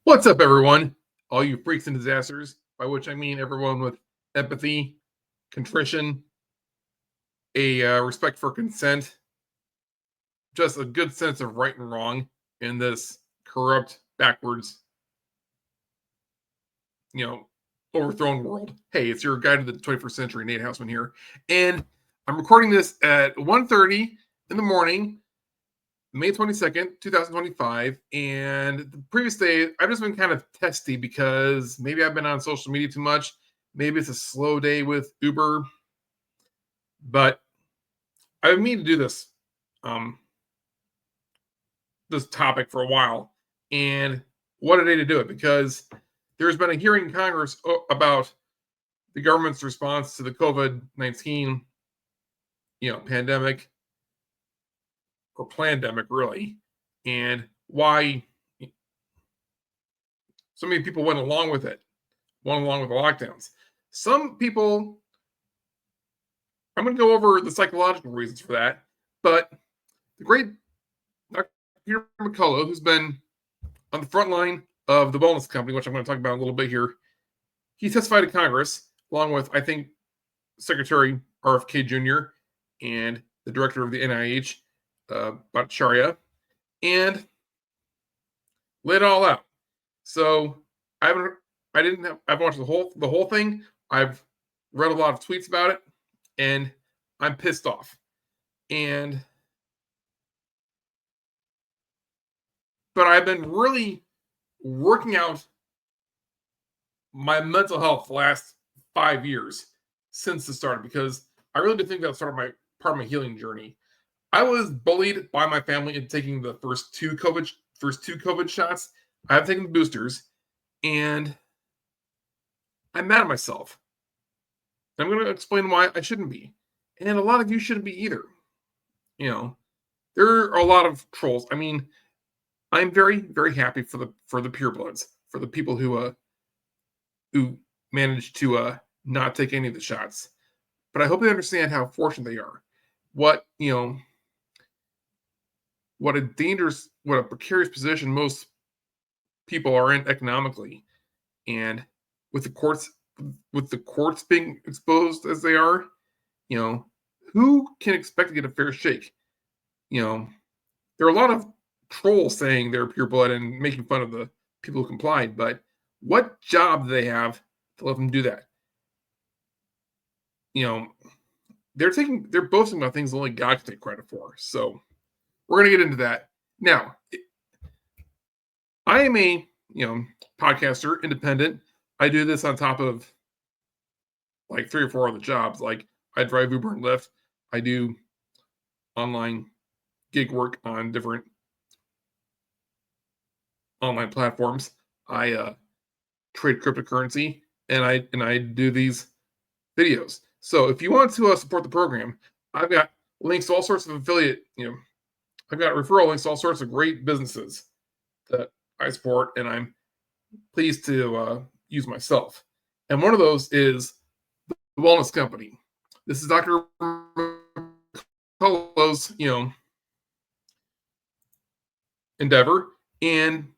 What's up, everyone? All you freaks and disasters, by which I mean everyone with empathy, contrition, a respect for consent, just a good sense of right and wrong in this corrupt, backwards, you know, overthrown world. Hey, it's your guide to the 21st century, Nate Hausman here, and I'm recording this at 1:30 in the morning, May 22nd, 2025. And the previous day, I've just been kind of testy because maybe I've been on social media too much. Maybe it's a slow day with Uber, but I've been meaning to do um, this topic for a while. And what a day to do it, because there's been a hearing in Congress about the government's response to the COVID-19, pandemic, or plandemic, really, and why so many people went along with it, went along with the lockdowns. Some people, I'm going to go over the psychological reasons for that, but the great Dr. Peter McCullough, who's been on the front line of the wellness company, which I'm going to talk about a little bit here, he testified to Congress, along with, I think, Secretary RFK Jr. and the director of the NIH, Bhattacharya, and laid it all out. So I've watched the whole thing. I've read a lot of tweets about it, and I'm pissed off. But I've been really working out my mental health the last 5 years since it started, because I really do think that started part of my healing journey. I was bullied by my family into taking the first two COVID shots. I have taken the boosters, and I'm mad at myself. I'm going to explain why I shouldn't be, and a lot of you shouldn't be either. There are a lot of trolls. I mean, I'm very, very happy for the purebloods, for the people who managed to not take any of the shots. But I hope they understand how fortunate they are. What a precarious position most people are in economically, and with the courts being exposed as they are, who can expect to get a fair shake? There are a lot of trolls saying they're pureblood and making fun of the people who complied, but what job do they have to let them do that? They're boasting about things only God can take credit for. So we're going to get into that. Now, I am a, podcaster, independent. I do this on top of like 3 or 4 other jobs. Like, I drive Uber and Lyft. I do online gig work on different online platforms. I trade cryptocurrency, and I do these videos. So if you want to support the program, I've got links to all sorts of affiliate. I've got referral links to all sorts of great businesses that I support, and I'm pleased to use myself. And one of those is the Wellness Company. This is Dr. McCullough's, endeavor, and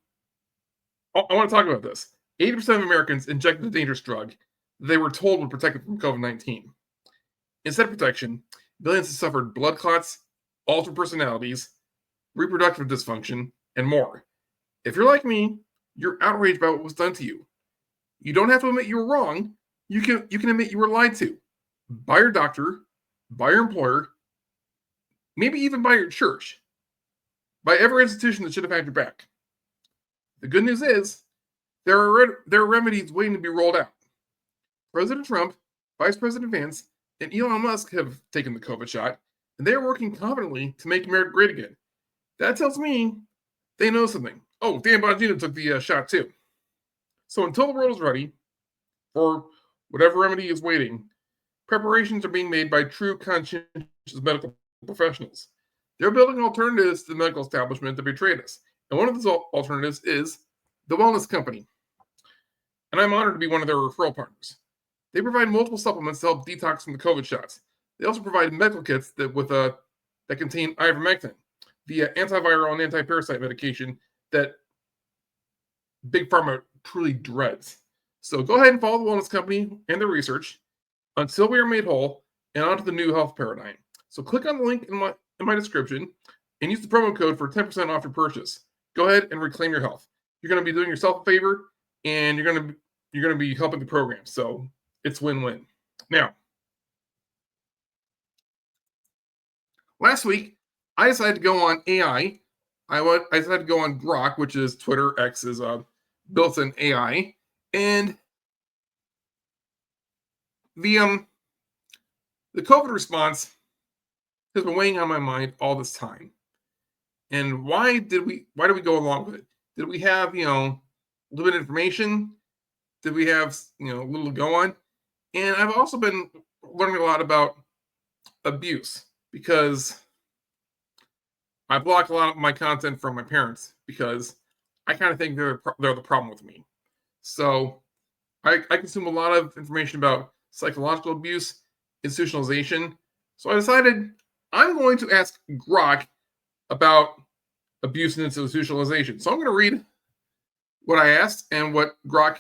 I want to talk about this. 80% of Americans injected a dangerous drug they were told would protect them from COVID-19. Instead of protection, billions have suffered blood clots, altered personalities, reproductive dysfunction, and more. If you're like me, you're outraged by what was done to you. You don't have to admit you were wrong. You can admit you were lied to by your doctor, by your employer, maybe even by your church, by every institution that should have had your back. The good news is there are remedies waiting to be rolled out. President Trump, Vice President Vance, and Elon Musk have taken the COVID shot, and they are working confidently to make America great again. That tells me they know something. Oh, Dan Bongino took the shot too. So until the world is ready for whatever remedy is waiting, preparations are being made by true conscientious medical professionals. They're building alternatives to the medical establishment that betrayed us. And one of those alternatives is the Wellness Company. And I'm honored to be one of their referral partners. They provide multiple supplements to help detox from the COVID shots. They also provide medical kits that contain ivermectin, the antiviral and antiparasite medication that Big Pharma truly dreads. So go ahead and follow the wellness company and their research until we are made whole and onto the new health paradigm. So click on the link in my description and use the promo code for 10% off your purchase. Go ahead and reclaim your health. You're going to be doing yourself a favor, and you're going to be helping the program. So it's win-win. Now, last week I decided to go on AI. I decided to go on Grok, which is Twitter X's built-in AI, and the COVID response has been weighing on my mind all this time. And why did we go along with it? Did we have, limited information? Did we have, little to go on? And I've also been learning a lot about abuse because I block a lot of my content from my parents because I kind of think they're the problem with me. So I consume a lot of information about psychological abuse, institutionalization. So I decided I'm going to ask Grok about abuse and institutionalization. So I'm going to read what I asked and what Grok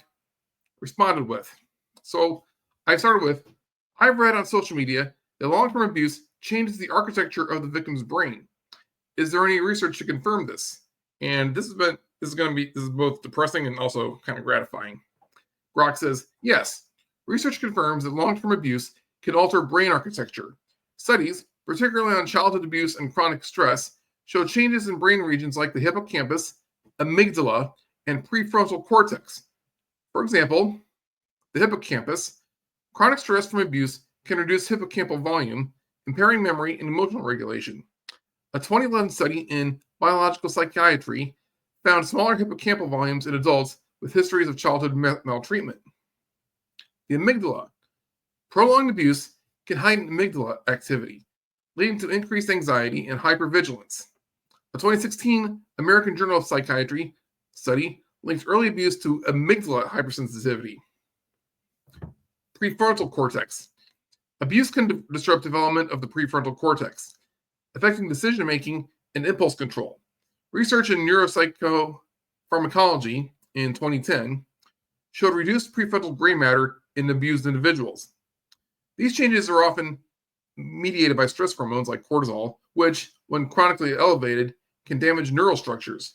responded with. So I started with, I've read on social media that long-term abuse changes the architecture of the victim's brain. Is there any research to confirm this? And this is both depressing and also kind of gratifying. Grok says, yes, research confirms that long-term abuse can alter brain architecture. Studies, particularly on childhood abuse and chronic stress, show changes in brain regions like the hippocampus, amygdala, and prefrontal cortex. For example, the hippocampus, chronic stress from abuse can reduce hippocampal volume, impairing memory and emotional regulation. A 2011 study in biological psychiatry found smaller hippocampal volumes in adults with histories of childhood maltreatment. The amygdala. Prolonged abuse can heighten amygdala activity, leading to increased anxiety and hypervigilance. A 2016 American Journal of Psychiatry study linked early abuse to amygdala hypersensitivity. Prefrontal cortex. Abuse can disrupt development of the prefrontal cortex, affecting decision-making and impulse control. Research in neuropsychopharmacology in 2010 showed reduced prefrontal gray matter in abused individuals. These changes are often mediated by stress hormones like cortisol, which, when chronically elevated, can damage neural structures.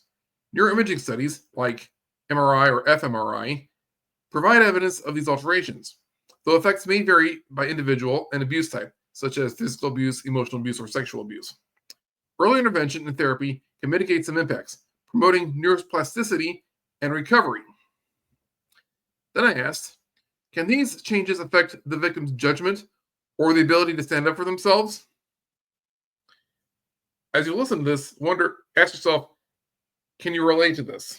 Neuroimaging studies, like MRI or fMRI, provide evidence of these alterations, though effects may vary by individual and abuse type, such as physical abuse, emotional abuse, or sexual abuse. Early intervention and therapy can mitigate some impacts, promoting neuroplasticity and recovery. Then I asked, can these changes affect the victim's judgment or the ability to stand up for themselves? As you listen to this, ask yourself, can you relate to this?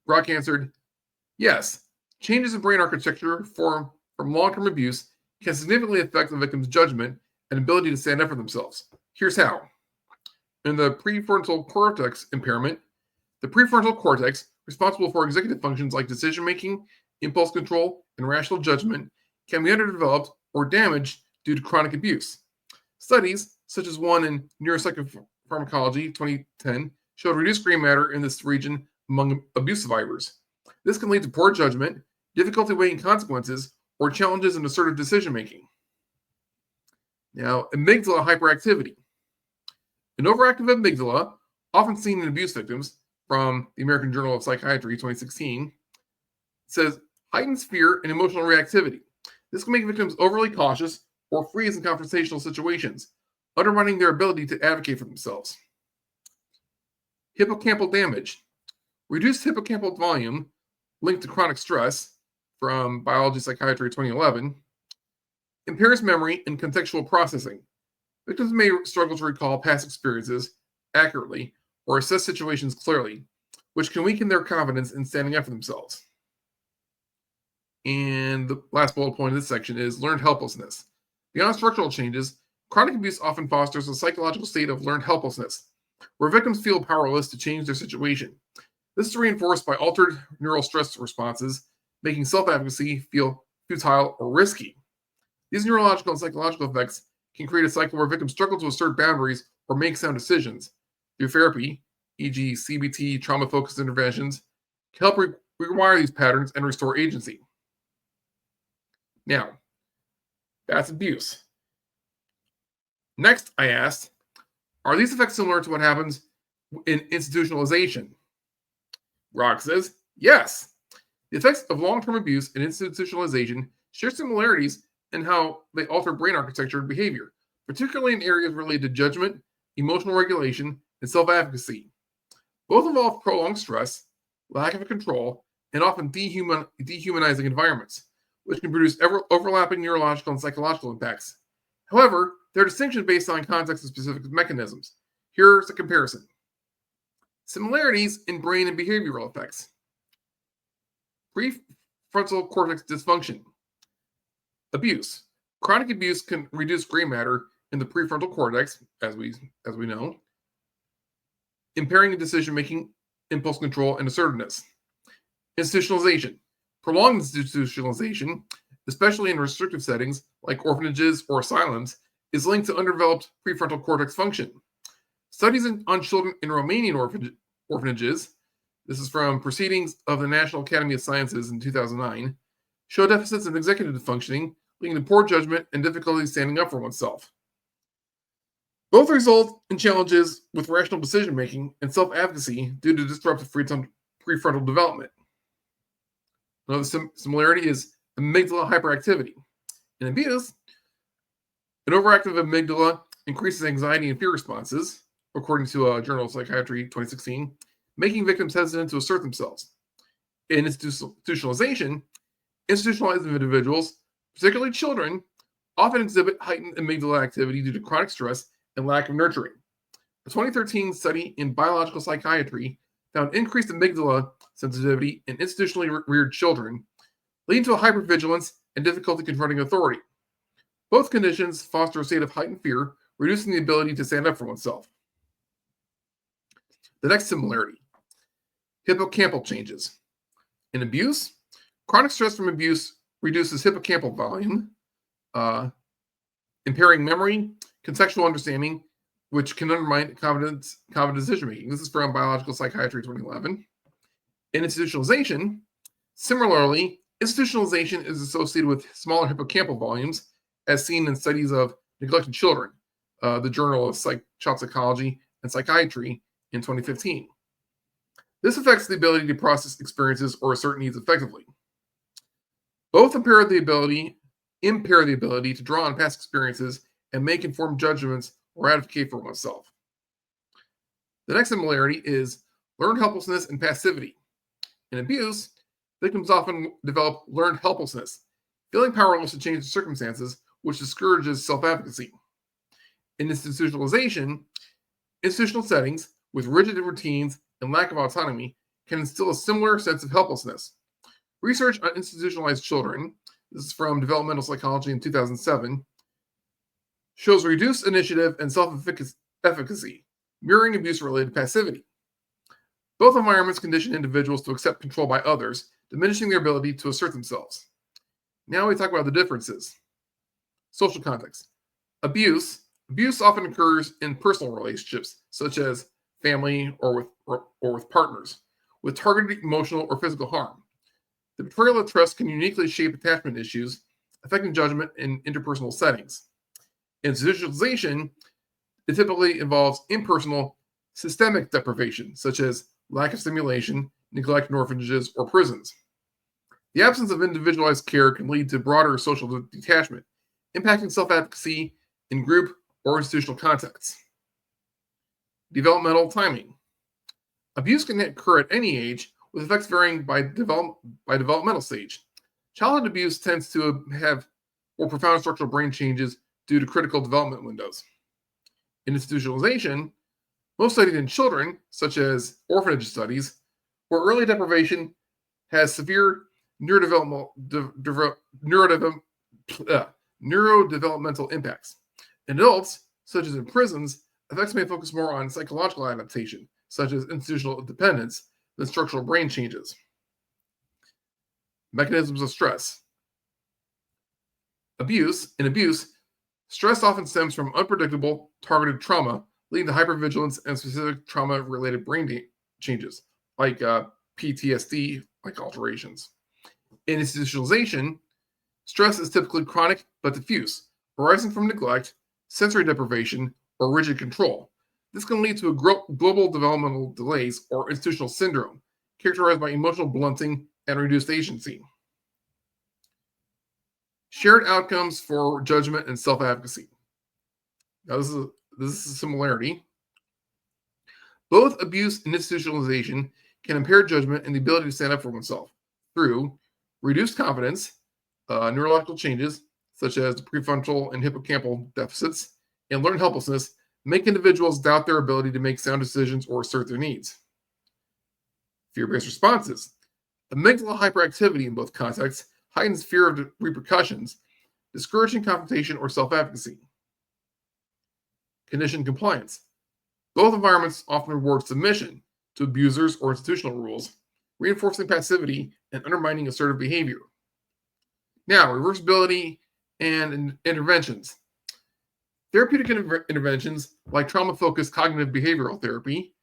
Grok answered, yes, changes in brain architecture from long-term abuse can significantly affect the victim's judgment and ability to stand up for themselves. Here's how. In the prefrontal cortex impairment, the prefrontal cortex, responsible for executive functions like decision-making, impulse control, and rational judgment, can be underdeveloped or damaged due to chronic abuse. Studies, such as one in neuropsychopharmacology 2010, showed reduced gray matter in this region among abuse survivors. This can lead to poor judgment, difficulty weighing consequences, or challenges in assertive decision-making. Now, amygdala hyperactivity. An overactive amygdala, often seen in abuse victims, from the American Journal of Psychiatry 2016, says heightens fear and emotional reactivity. This can make victims overly cautious or freeze in confrontational situations, undermining their ability to advocate for themselves. Hippocampal damage. Reduced hippocampal volume linked to chronic stress, from Biology Psychiatry 2011, impairs memory and contextual processing. Victims may struggle to recall past experiences accurately or assess situations clearly, which can weaken their confidence in standing up for themselves. And the last bullet point of this section is learned helplessness. Beyond structural changes, chronic abuse often fosters a psychological state of learned helplessness, where victims feel powerless to change their situation. This is reinforced by altered neural stress responses, making self-advocacy feel futile or risky. These neurological and psychological effects can create a cycle where victims struggle to assert boundaries or make sound decisions. Through therapy, e.g. CBT, trauma-focused interventions, can help rewire these patterns and restore agency. Now, that's abuse. Next, I asked, are these effects similar to what happens in institutionalization? Grok says, yes. The effects of long-term abuse and institutionalization share similarities in how they alter brain architecture and behavior, particularly in areas related to judgment, emotional regulation, and self-advocacy. Both involve prolonged stress, lack of control, and often dehumanizing environments, which can produce overlapping neurological and psychological impacts. However, there are distinctions based on context and specific mechanisms. Here's a comparison. Similarities in brain and behavioral effects. Prefrontal cortex dysfunction. Abuse. Chronic abuse can reduce gray matter in the prefrontal cortex, as we know, impairing decision-making, impulse control, and assertiveness. Institutionalization. Prolonged institutionalization, especially in restrictive settings like orphanages or asylums, is linked to underdeveloped prefrontal cortex function. Studies on children in Romanian orphanages, this is from Proceedings of the National Academy of Sciences in 2009, show deficits in executive functioning, leading to poor judgment and difficulty standing up for oneself. Both result in challenges with rational decision-making and self-advocacy due to disrupted prefrontal development. Another similarity is amygdala hyperactivity. In abuse, an overactive amygdala increases anxiety and fear responses, according to a Journal of Psychiatry 2016, making victims hesitant to assert themselves. In institutionalization, institutionalized individuals, particularly children, often exhibit heightened amygdala activity due to chronic stress and lack of nurturing. A 2013 study in biological psychiatry found increased amygdala sensitivity in institutionally reared children, leading to a hypervigilance and difficulty confronting authority. Both conditions foster a state of heightened fear, reducing the ability to stand up for oneself. The next similarity, hippocampal changes. In abuse, chronic stress from abuse reduces hippocampal volume, impairing memory, contextual understanding, which can undermine confident decision-making. This is from Biological Psychiatry 2011. In institutionalization, similarly, institutionalization is associated with smaller hippocampal volumes, as seen in studies of neglected children, the Journal of Child Psychology and Psychiatry in 2015. This affects the ability to process experiences or assert needs effectively. Both impair the ability to draw on past experiences and make informed judgments or advocate for oneself. The next similarity is learned helplessness and passivity. In abuse, victims often develop learned helplessness, feeling powerless to change the circumstances, which discourages self-advocacy. In institutionalization, institutional settings with rigid routines and lack of autonomy can instill a similar sense of helplessness. Research on institutionalized children, this is from Developmental Psychology in 2007, shows reduced initiative and self-efficacy, mirroring abuse-related passivity. Both environments condition individuals to accept control by others, diminishing their ability to assert themselves. Now we talk about the differences. Social context. Abuse often occurs in personal relationships, such as family or with partners, with targeted emotional or physical harm. The betrayal of trust can uniquely shape attachment issues, affecting judgment in interpersonal settings. Institutionalization, it typically involves impersonal, systemic deprivation, such as lack of stimulation, neglect in orphanages or prisons. The absence of individualized care can lead to broader social detachment, impacting self-advocacy in group or institutional contexts. Developmental timing. Abuse can occur at any age, with effects varying by developmental stage. Childhood abuse tends to have more profound structural brain changes due to critical development windows. In institutionalization, most studies in children, such as orphanage studies, where early deprivation has severe neurodevelopmental impacts. In adults, such as in prisons, effects may focus more on psychological adaptation, such as institutional dependence, than structural brain changes. Mechanisms of stress. In abuse, stress often stems from unpredictable, targeted trauma, leading to hypervigilance and specific trauma-related brain changes, like PTSD-like alterations. In institutionalization, stress is typically chronic but diffuse, arising from neglect, sensory deprivation, or rigid control. This can lead to a global developmental delays or institutional syndrome, characterized by emotional blunting and reduced agency. Shared outcomes for judgment and self-advocacy. Now, this is a similarity. Both abuse and institutionalization can impair judgment and the ability to stand up for oneself through reduced confidence, neurological changes such as the prefrontal and hippocampal deficits, and learned helplessness make individuals doubt their ability to make sound decisions or assert their needs. Fear-based responses. Amygdala hyperactivity in both contexts heightens fear of the repercussions, discouraging confrontation or self-advocacy. Conditioned compliance. Both environments often reward submission to abusers or institutional rules, reinforcing passivity and undermining assertive behavior. Now, reversibility and interventions. Therapeutic interventions like trauma-focused cognitive behavioral therapy,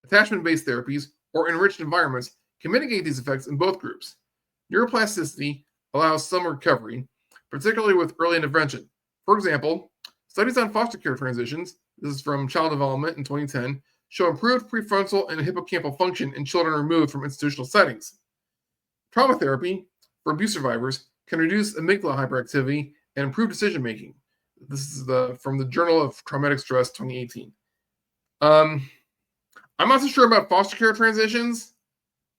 attachment-based therapies, or enriched environments can mitigate these effects in both groups. Neuroplasticity allows some recovery, particularly with early intervention. For example, studies on foster care transitions, this is from Child Development in 2010, show improved prefrontal and hippocampal function in children removed from institutional settings. Trauma therapy for abuse survivors can reduce amygdala hyperactivity and improve decision-making. This is from the Journal of Traumatic Stress 2018. I'm not so sure about foster care transitions,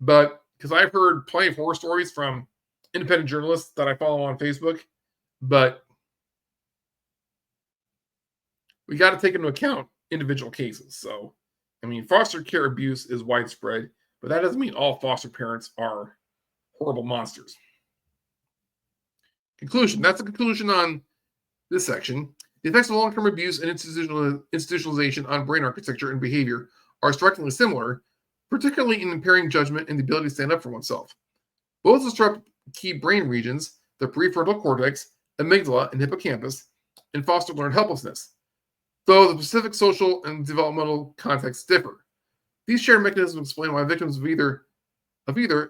but because I've heard plenty of horror stories from independent journalists that I follow on Facebook, but we got to take into account individual cases. So, I mean, foster care abuse is widespread, but that doesn't mean all foster parents are horrible monsters. Conclusion. That's the conclusion on this section. The effects of long-term abuse and institutionalization on brain architecture and behavior are strikingly similar, particularly in impairing judgment and the ability to stand up for oneself. Both disrupt key brain regions, the prefrontal cortex, amygdala, and hippocampus, and foster learned helplessness, though the specific social and developmental contexts differ. These shared mechanisms explain why victims of either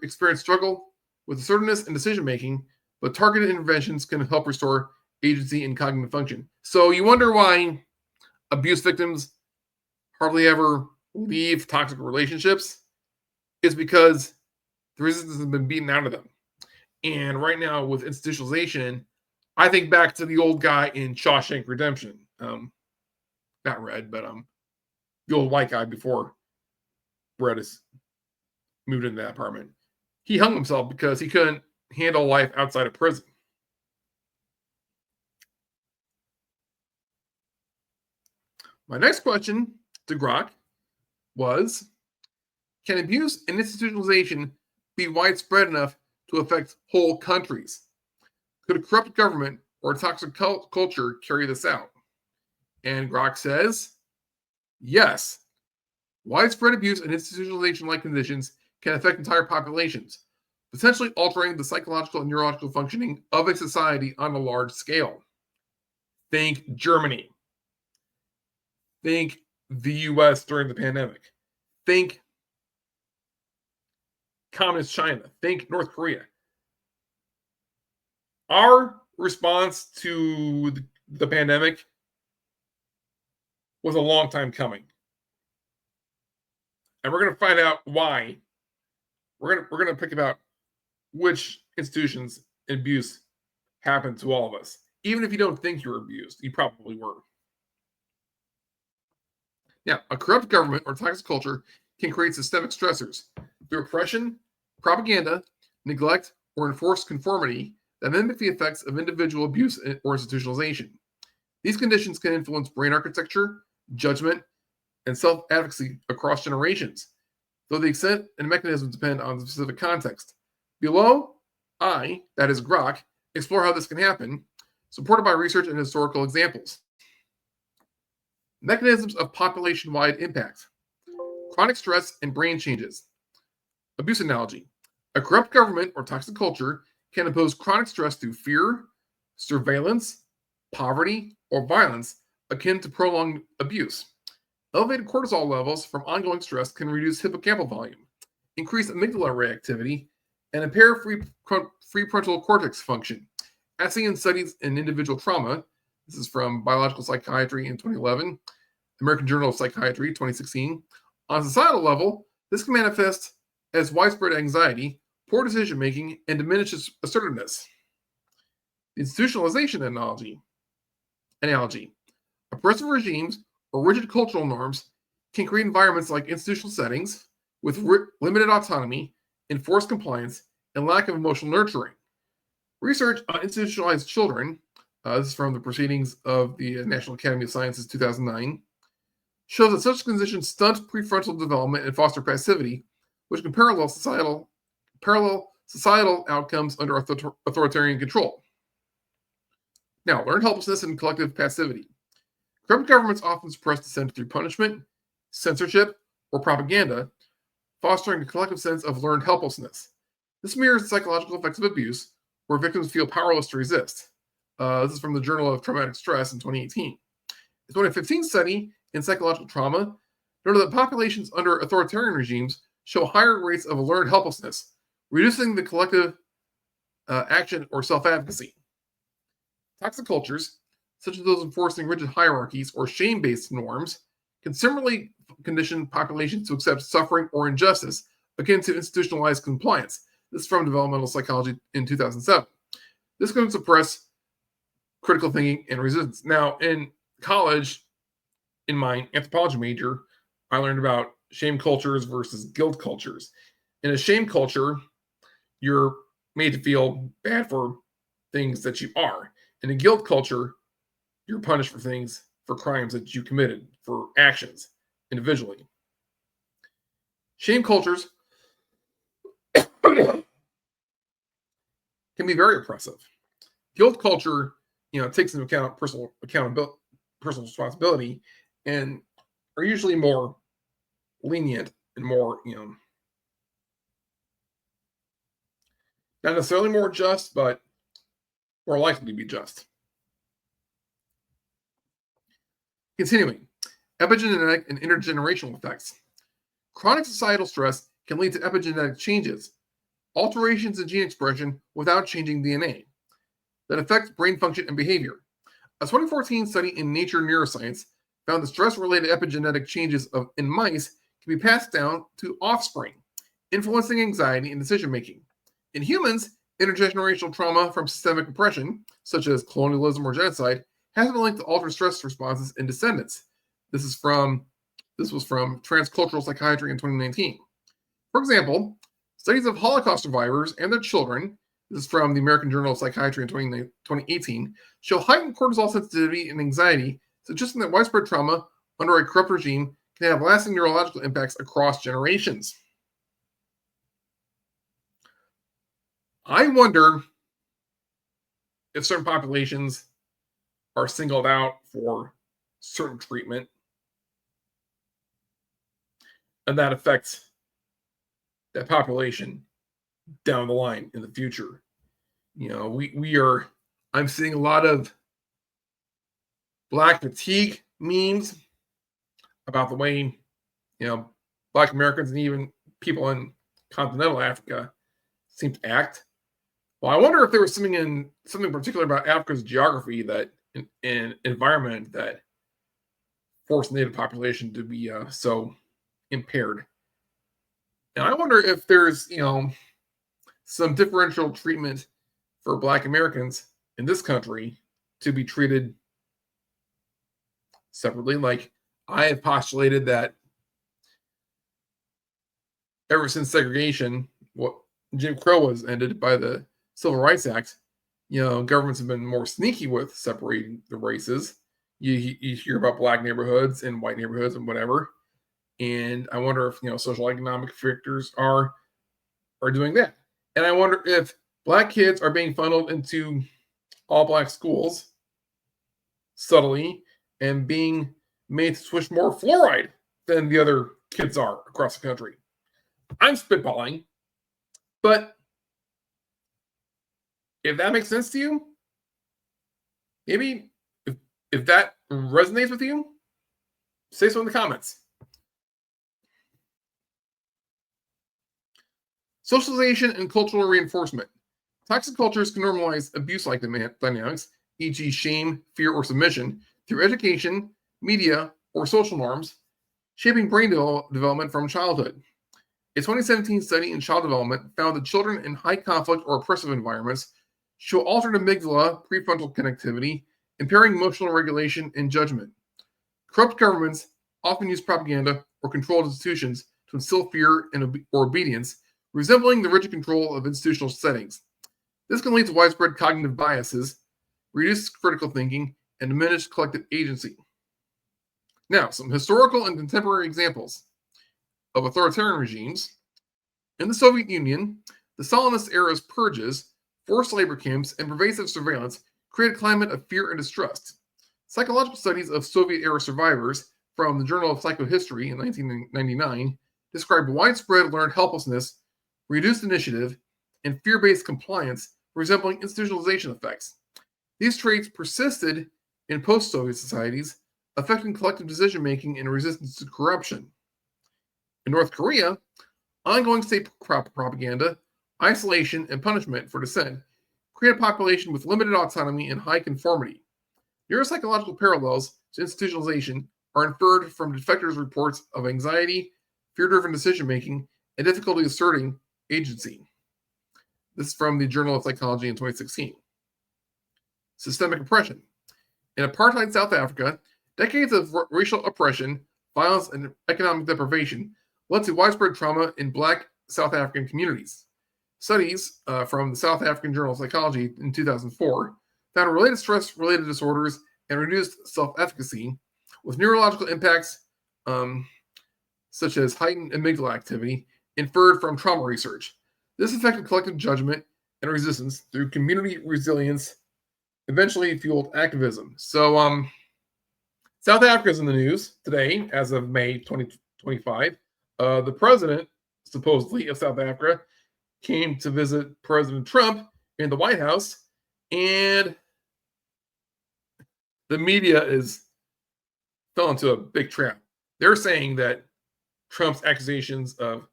experience struggle with assertiveness and decision-making, but targeted interventions can help restore agency and cognitive function. So you wonder why abuse victims hardly ever leave toxic relationships? It's because the resistance has been beaten out of them. And right now with institutionalization, I think back to the old guy in Shawshank Redemption. Not Red, but the old white guy before Red is moved into that apartment. He hung himself because he couldn't handle life outside of prison. My next question to Grok was, can abuse and institutionalization be widespread enough to affect whole countries? Could a corrupt government or a toxic culture carry this out? And Grok says, yes. Widespread abuse and institutionalization-like conditions can affect entire populations, potentially altering the psychological and neurological functioning of a society on a large scale. Think Germany. Think the US during the pandemic. Think communist China. Think North Korea. Our response to the pandemic was a long time coming. And we're going to find out why. We're going to pick about which institutions abuse happened to all of us. Even if you don't think you're abused, you probably were. Now, a corrupt government or toxic culture can create systemic stressors through oppression, propaganda, neglect, or enforced conformity that mimic the effects of individual abuse or institutionalization. These conditions can influence brain architecture, judgment, and self-advocacy across generations, though the extent and mechanisms depend on the specific context. Below, that is Grok, explore how this can happen, supported by research and historical examples. Mechanisms of population-wide impact. Chronic stress and brain changes. Abuse analogy. A corrupt government or toxic culture can impose chronic stress through fear, surveillance, poverty, or violence akin to prolonged abuse. Elevated cortisol levels from ongoing stress can reduce hippocampal volume, increase amygdala reactivity, and impair prefrontal cortex function, as seen in studies in individual trauma. This is from Biological Psychiatry in 2011, American Journal of Psychiatry 2016. On a societal level, this can manifest as widespread anxiety, poor decision making, and diminished assertiveness. The institutionalization analogy. Oppressive regimes or rigid cultural norms can create environments like institutional settings with limited autonomy, enforced compliance, and lack of emotional nurturing. Research on institutionalized children, this is from the Proceedings of the National Academy of Sciences 2009, shows that such conditions stunt prefrontal development and foster passivity, which can parallel societal outcomes under authoritarian control. Now, learned helplessness and collective passivity. Corrupt governments often suppress dissent through punishment, censorship, or propaganda, fostering a collective sense of learned helplessness. This mirrors the psychological effects of abuse, where victims feel powerless to resist. This is from the Journal of Traumatic Stress in 2018. A 2015 study in psychological trauma noted that populations under authoritarian regimes show higher rates of learned helplessness, reducing the collective action or self-advocacy. Toxic cultures, such as those enforcing rigid hierarchies or shame-based norms, can similarly condition populations to accept suffering or injustice akin to institutionalized compliance. This is from Developmental Psychology in 2007. This can suppress critical thinking and resistance. Now, in college, in my anthropology major, I learned about shame cultures versus guilt cultures. In a shame culture, you're made to feel bad for things that you are. In a guilt culture, you're punished for crimes that you committed, for actions individually. Shame cultures can be very oppressive. Guilt culture, takes into account personal accountability, personal responsibility, and are usually more lenient and more, not necessarily more just, but more likely to be just. Continuing, epigenetic and intergenerational effects. Chronic societal stress can lead to epigenetic changes, alterations in gene expression without changing DNA, that affect brain function and behavior. A 2014 study in Nature Neuroscience found that stress-related epigenetic changes in mice can be passed down to offspring, influencing anxiety and decision-making. In humans, intergenerational trauma from systemic oppression, such as colonialism or genocide, has been linked to altered stress responses in descendants. This was from Transcultural Psychiatry in 2019. For example, studies of Holocaust survivors and their children, this is from the American Journal of Psychiatry in 2018, show heightened cortisol sensitivity and anxiety, suggesting that widespread trauma under a corrupt regime can have lasting neurological impacts across generations. I wonder if certain populations are singled out for certain treatment, and that affects that population down the line in the future. I'm seeing a lot of Black fatigue memes about the way, Black Americans and even people in continental Africa seem to act. Well, I wonder if there was something particular about Africa's geography that an environment that forced Native population to be so impaired. And I wonder if there's, some differential treatment for Black Americans in this country to be treated separately. Like, I have postulated that ever since segregation, Jim Crow was ended by the Civil Rights Act, governments have been more sneaky with separating the races. You hear about Black neighborhoods and white neighborhoods and whatever. And I wonder if, social economic factors are doing that. And I wonder if Black kids are being funneled into all Black schools subtly and being made to switch more fluoride than the other kids are across the country. I'm spitballing, but if that makes sense to you, maybe if that resonates with you, say so in the comments. Socialization and cultural reinforcement. Toxic cultures can normalize abuse-like dynamics, e.g., shame, fear, or submission, through education, media, or social norms, shaping brain development from childhood. A 2017 study in child development found that children in high conflict or oppressive environments show altered amygdala prefrontal connectivity, impairing emotional regulation and judgment. Corrupt governments often use propaganda or controlled institutions to instill fear or obedience, resembling the rigid control of institutional settings. This can lead to widespread cognitive biases, reduced critical thinking, and diminished collective agency. Now, some historical and contemporary examples of authoritarian regimes. In the Soviet Union, the Stalinist era's purges, forced labor camps, and pervasive surveillance created a climate of fear and distrust. Psychological studies of Soviet-era survivors from the Journal of Psychohistory in 1999 described widespread learned helplessness, reduced initiative, and fear-based compliance resembling institutionalization effects. These traits persisted in post-Soviet societies, affecting collective decision-making and resistance to corruption. In North Korea, ongoing state propaganda, isolation, and punishment for dissent create a population with limited autonomy and high conformity. Neuropsychological parallels to institutionalization are inferred from defectors' reports of anxiety, fear-driven decision-making, and difficulty asserting agency. This is from the Journal of Psychology in 2016. Systemic oppression. In apartheid South Africa, decades of racial oppression, violence, and economic deprivation led to widespread trauma in Black South African communities. Studies from the South African Journal of Psychology in 2004 found related stress-related disorders and reduced self-efficacy with neurological impacts such as heightened amygdala activity inferred from trauma research. This affected collective judgment and resistance through community resilience, eventually fueled activism. So, South Africa is in the news today, as of May 2025. The president, supposedly, of South Africa came to visit President Trump in the White House, and the media fell into a big trap. They're saying that Trump's accusations of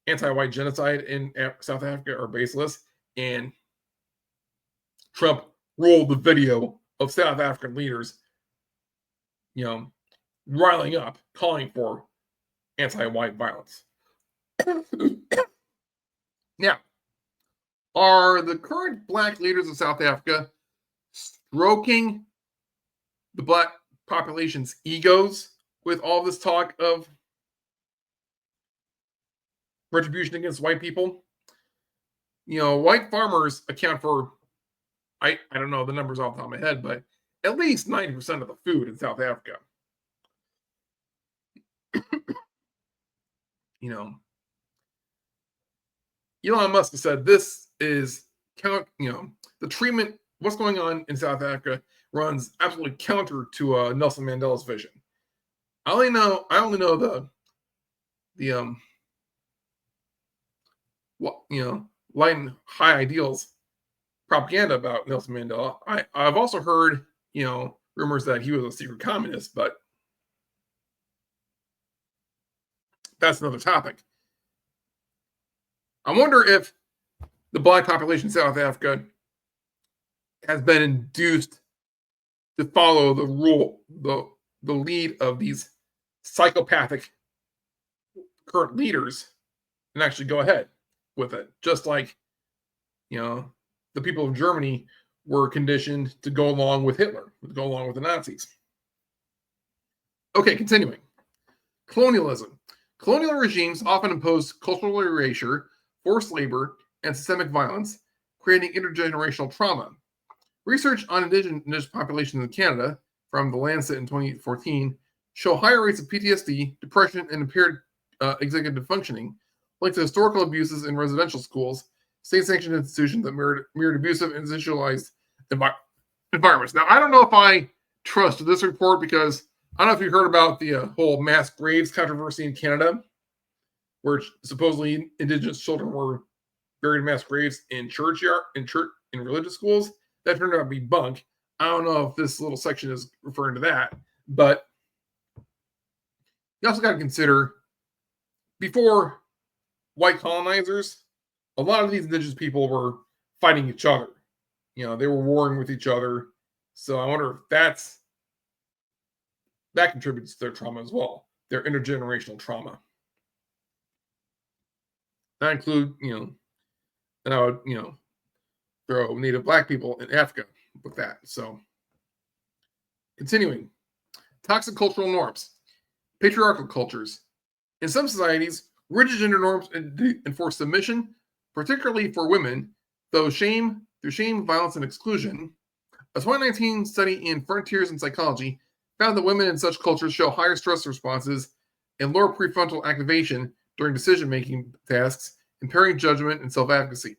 anti-white genocide in South Africa are baseless, and Trump rolled the video of South African leaders, riling up, calling for anti-white violence. Now, are the current Black leaders of South Africa stroking the Black population's egos with all this talk of retribution against white people? White farmers account for, I don't know the numbers off the top of my head, but at least 90% of the food in South Africa. Elon Musk has said this is the treatment, what's going on in South Africa runs absolutely counter to Nelson Mandela's vision. I only know the light and high ideals propaganda about Nelson Mandela. I've also heard, rumors that he was a secret communist, but that's another topic. I wonder if the Black population in South Africa has been induced to follow the lead of these psychopathic current leaders and actually go ahead with it. Just like, the people of Germany were conditioned to go along with Hitler, to go along with the Nazis. Okay, continuing. Colonialism. Colonial regimes often impose cultural erasure, forced labor, and systemic violence, creating intergenerational trauma. Research on indigenous populations in Canada from the Lancet in 2014 show higher rates of PTSD, depression, and impaired executive functioning linked to historical abuses in residential schools, state-sanctioned institutions that mirrored abusive and institutionalized environments. Now, I don't know if I trust this report because I don't know if you heard about the whole mass graves controversy in Canada, where supposedly Indigenous children were buried in mass graves in in religious schools. That turned out to be bunk. I don't know if this little section is referring to that, but you also got to consider before white colonizers, a lot of these indigenous people were fighting each other. They were warring with each other. So I wonder if that contributes to their trauma as well, their intergenerational trauma. That include, and I would, throw Native Black people in Africa with that. So continuing, toxic cultural norms, patriarchal cultures. In some societies, rigid gender norms enforce submission, particularly for women, through shame, violence, and exclusion. A 2019 study in Frontiers in Psychology found that women in such cultures show higher stress responses and lower prefrontal activation during decision-making tasks, impairing judgment and self-advocacy.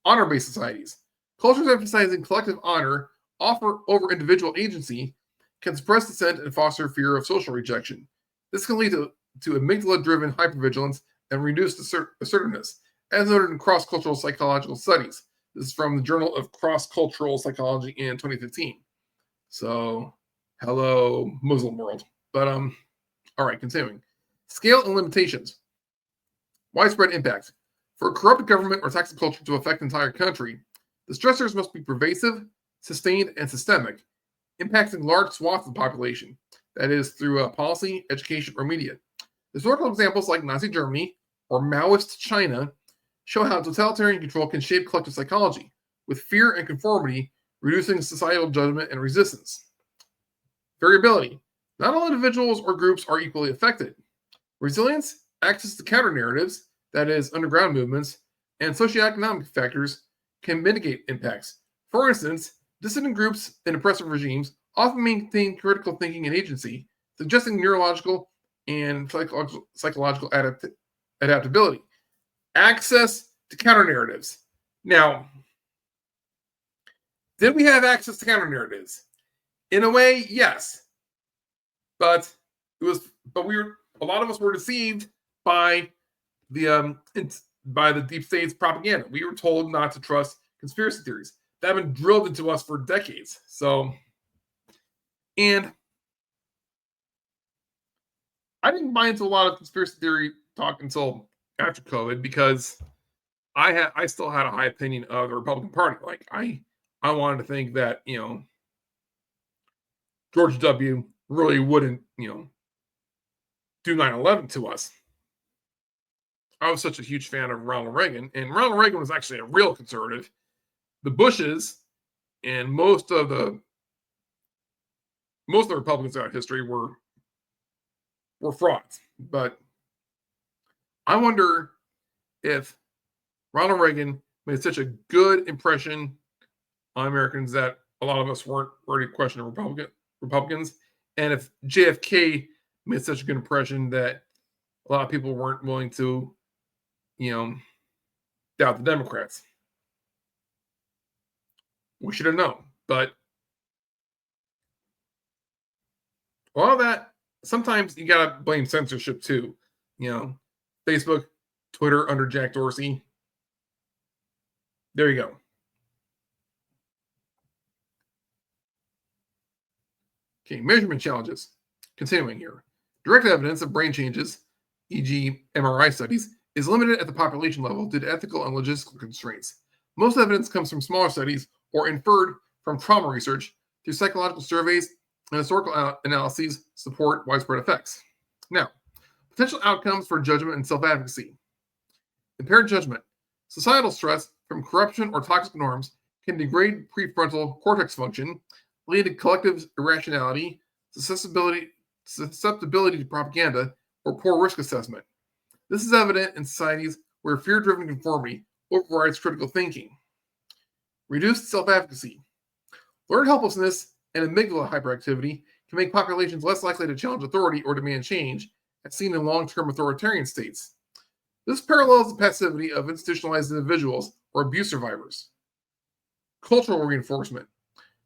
Honor-based societies. Cultures emphasizing collective honor offer over individual agency can suppress dissent and foster fear of social rejection. This can lead to amygdala-driven hypervigilance and reduced assertiveness, as noted in cross-cultural psychological studies. This is from the Journal of Cross-Cultural Psychology in 2015. So, hello, Muslim world. But, all right, continuing. Scale and limitations. Widespread impact. For a corrupt government or toxic culture to affect an entire country, the stressors must be pervasive, sustained, and systemic, impacting large swaths of the population, that is, through policy, education, or media. Historical examples like Nazi Germany or Maoist China show how totalitarian control can shape collective psychology, with fear and conformity reducing societal judgment and resistance. Variability. Not all individuals or groups are equally affected. Resilience, access to counter-narratives, that is, underground movements, and socioeconomic factors can mitigate impacts. For instance, dissident groups in oppressive regimes often maintain critical thinking and agency, suggesting neurological and psychological adaptability. Access to counter-narratives. Now, did we have access to counter-narratives? In a way, yes. But a lot of us were deceived by the deep state's propaganda. We were told not to trust conspiracy theories that have been drilled into us for decades. So, and I didn't buy into a lot of conspiracy theory talk until after COVID because I still had a high opinion of the Republican Party. Like I wanted to think that George W. really wouldn't do 9/11 to us. I was such a huge fan of Ronald Reagan, and Ronald Reagan was actually a real conservative. The Bushes and most of the Republicans throughout history were frauds. But I wonder if Ronald Reagan made such a good impression on Americans that a lot of us weren't ready to question Republicans, and if JFK made such a good impression that a lot of people weren't willing to doubt the Democrats. We should have known. But all that, sometimes you got to blame censorship too. Facebook, Twitter under Jack Dorsey. There you go. Okay, measurement challenges. Continuing here. Direct evidence of brain changes, e.g. MRI studies, is limited at the population level due to ethical and logistical constraints. Most evidence comes from smaller studies or inferred from trauma research through psychological surveys and historical analyses support widespread effects. Now, potential outcomes for judgment and self-advocacy. Impaired judgment. Societal stress from corruption or toxic norms can degrade prefrontal cortex function, lead to collective irrationality, susceptibility to propaganda, or poor risk assessment. This is evident in societies where fear-driven conformity overrides critical thinking. Reduced self-advocacy. Learned helplessness and amygdala hyperactivity can make populations less likely to challenge authority or demand change, as seen in long-term authoritarian states. This parallels the passivity of institutionalized individuals or abuse survivors. Cultural reinforcement.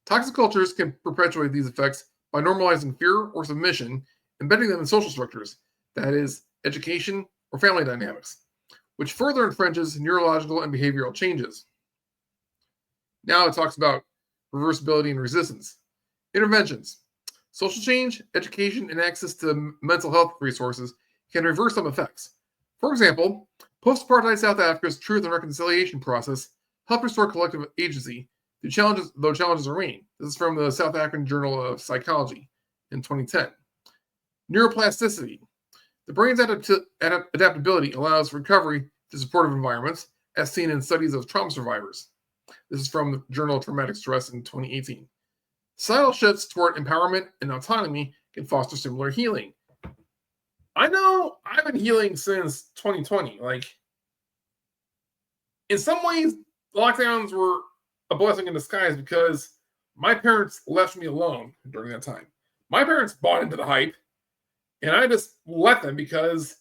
Toxic cultures can perpetuate these effects by normalizing fear or submission, embedding them in social structures, that is, education or family dynamics, which further entrenches neurological and behavioral changes. Now it talks about reversibility and resistance. Interventions. Social change, education, and access to mental health resources can reverse some effects. For example, Post-apartheid South Africa's Truth and Reconciliation process helped restore collective agency, though challenges remain. This is from the South African Journal of Psychology in 2010. Neuroplasticity. The brain's adaptability allows recovery to supportive environments, as seen in studies of trauma survivors. This is from the Journal of Traumatic Stress in 2018. Societal shifts toward empowerment and autonomy can foster similar healing. I know I've been healing since 2020. Like, in some ways, lockdowns were a blessing in disguise because my parents left me alone during that time. My parents bought into the hype, and I just let them because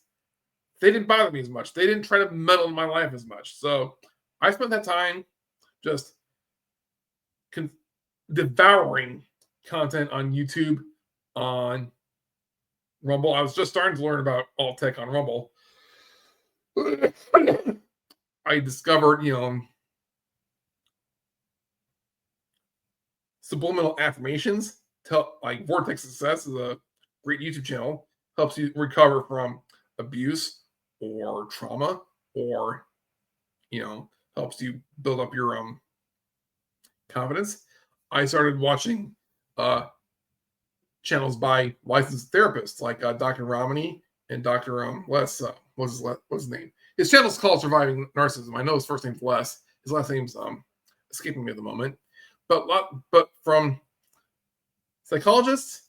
they didn't bother me as much. They didn't try to meddle in my life as much. So I spent that time just devouring content on YouTube, on Rumble. I was just starting to learn about alt tech on Rumble. I discovered, subliminal affirmations. Like Vortex Success is a great YouTube channel. Helps you recover from abuse or trauma, or helps you build up your confidence. I started watching channels by licensed therapists like Dr. Ramani and Dr. Les. What's his name? His channel's called Surviving Narcissism. I know his first name's Les. His last name's escaping me at the moment. But from psychologists,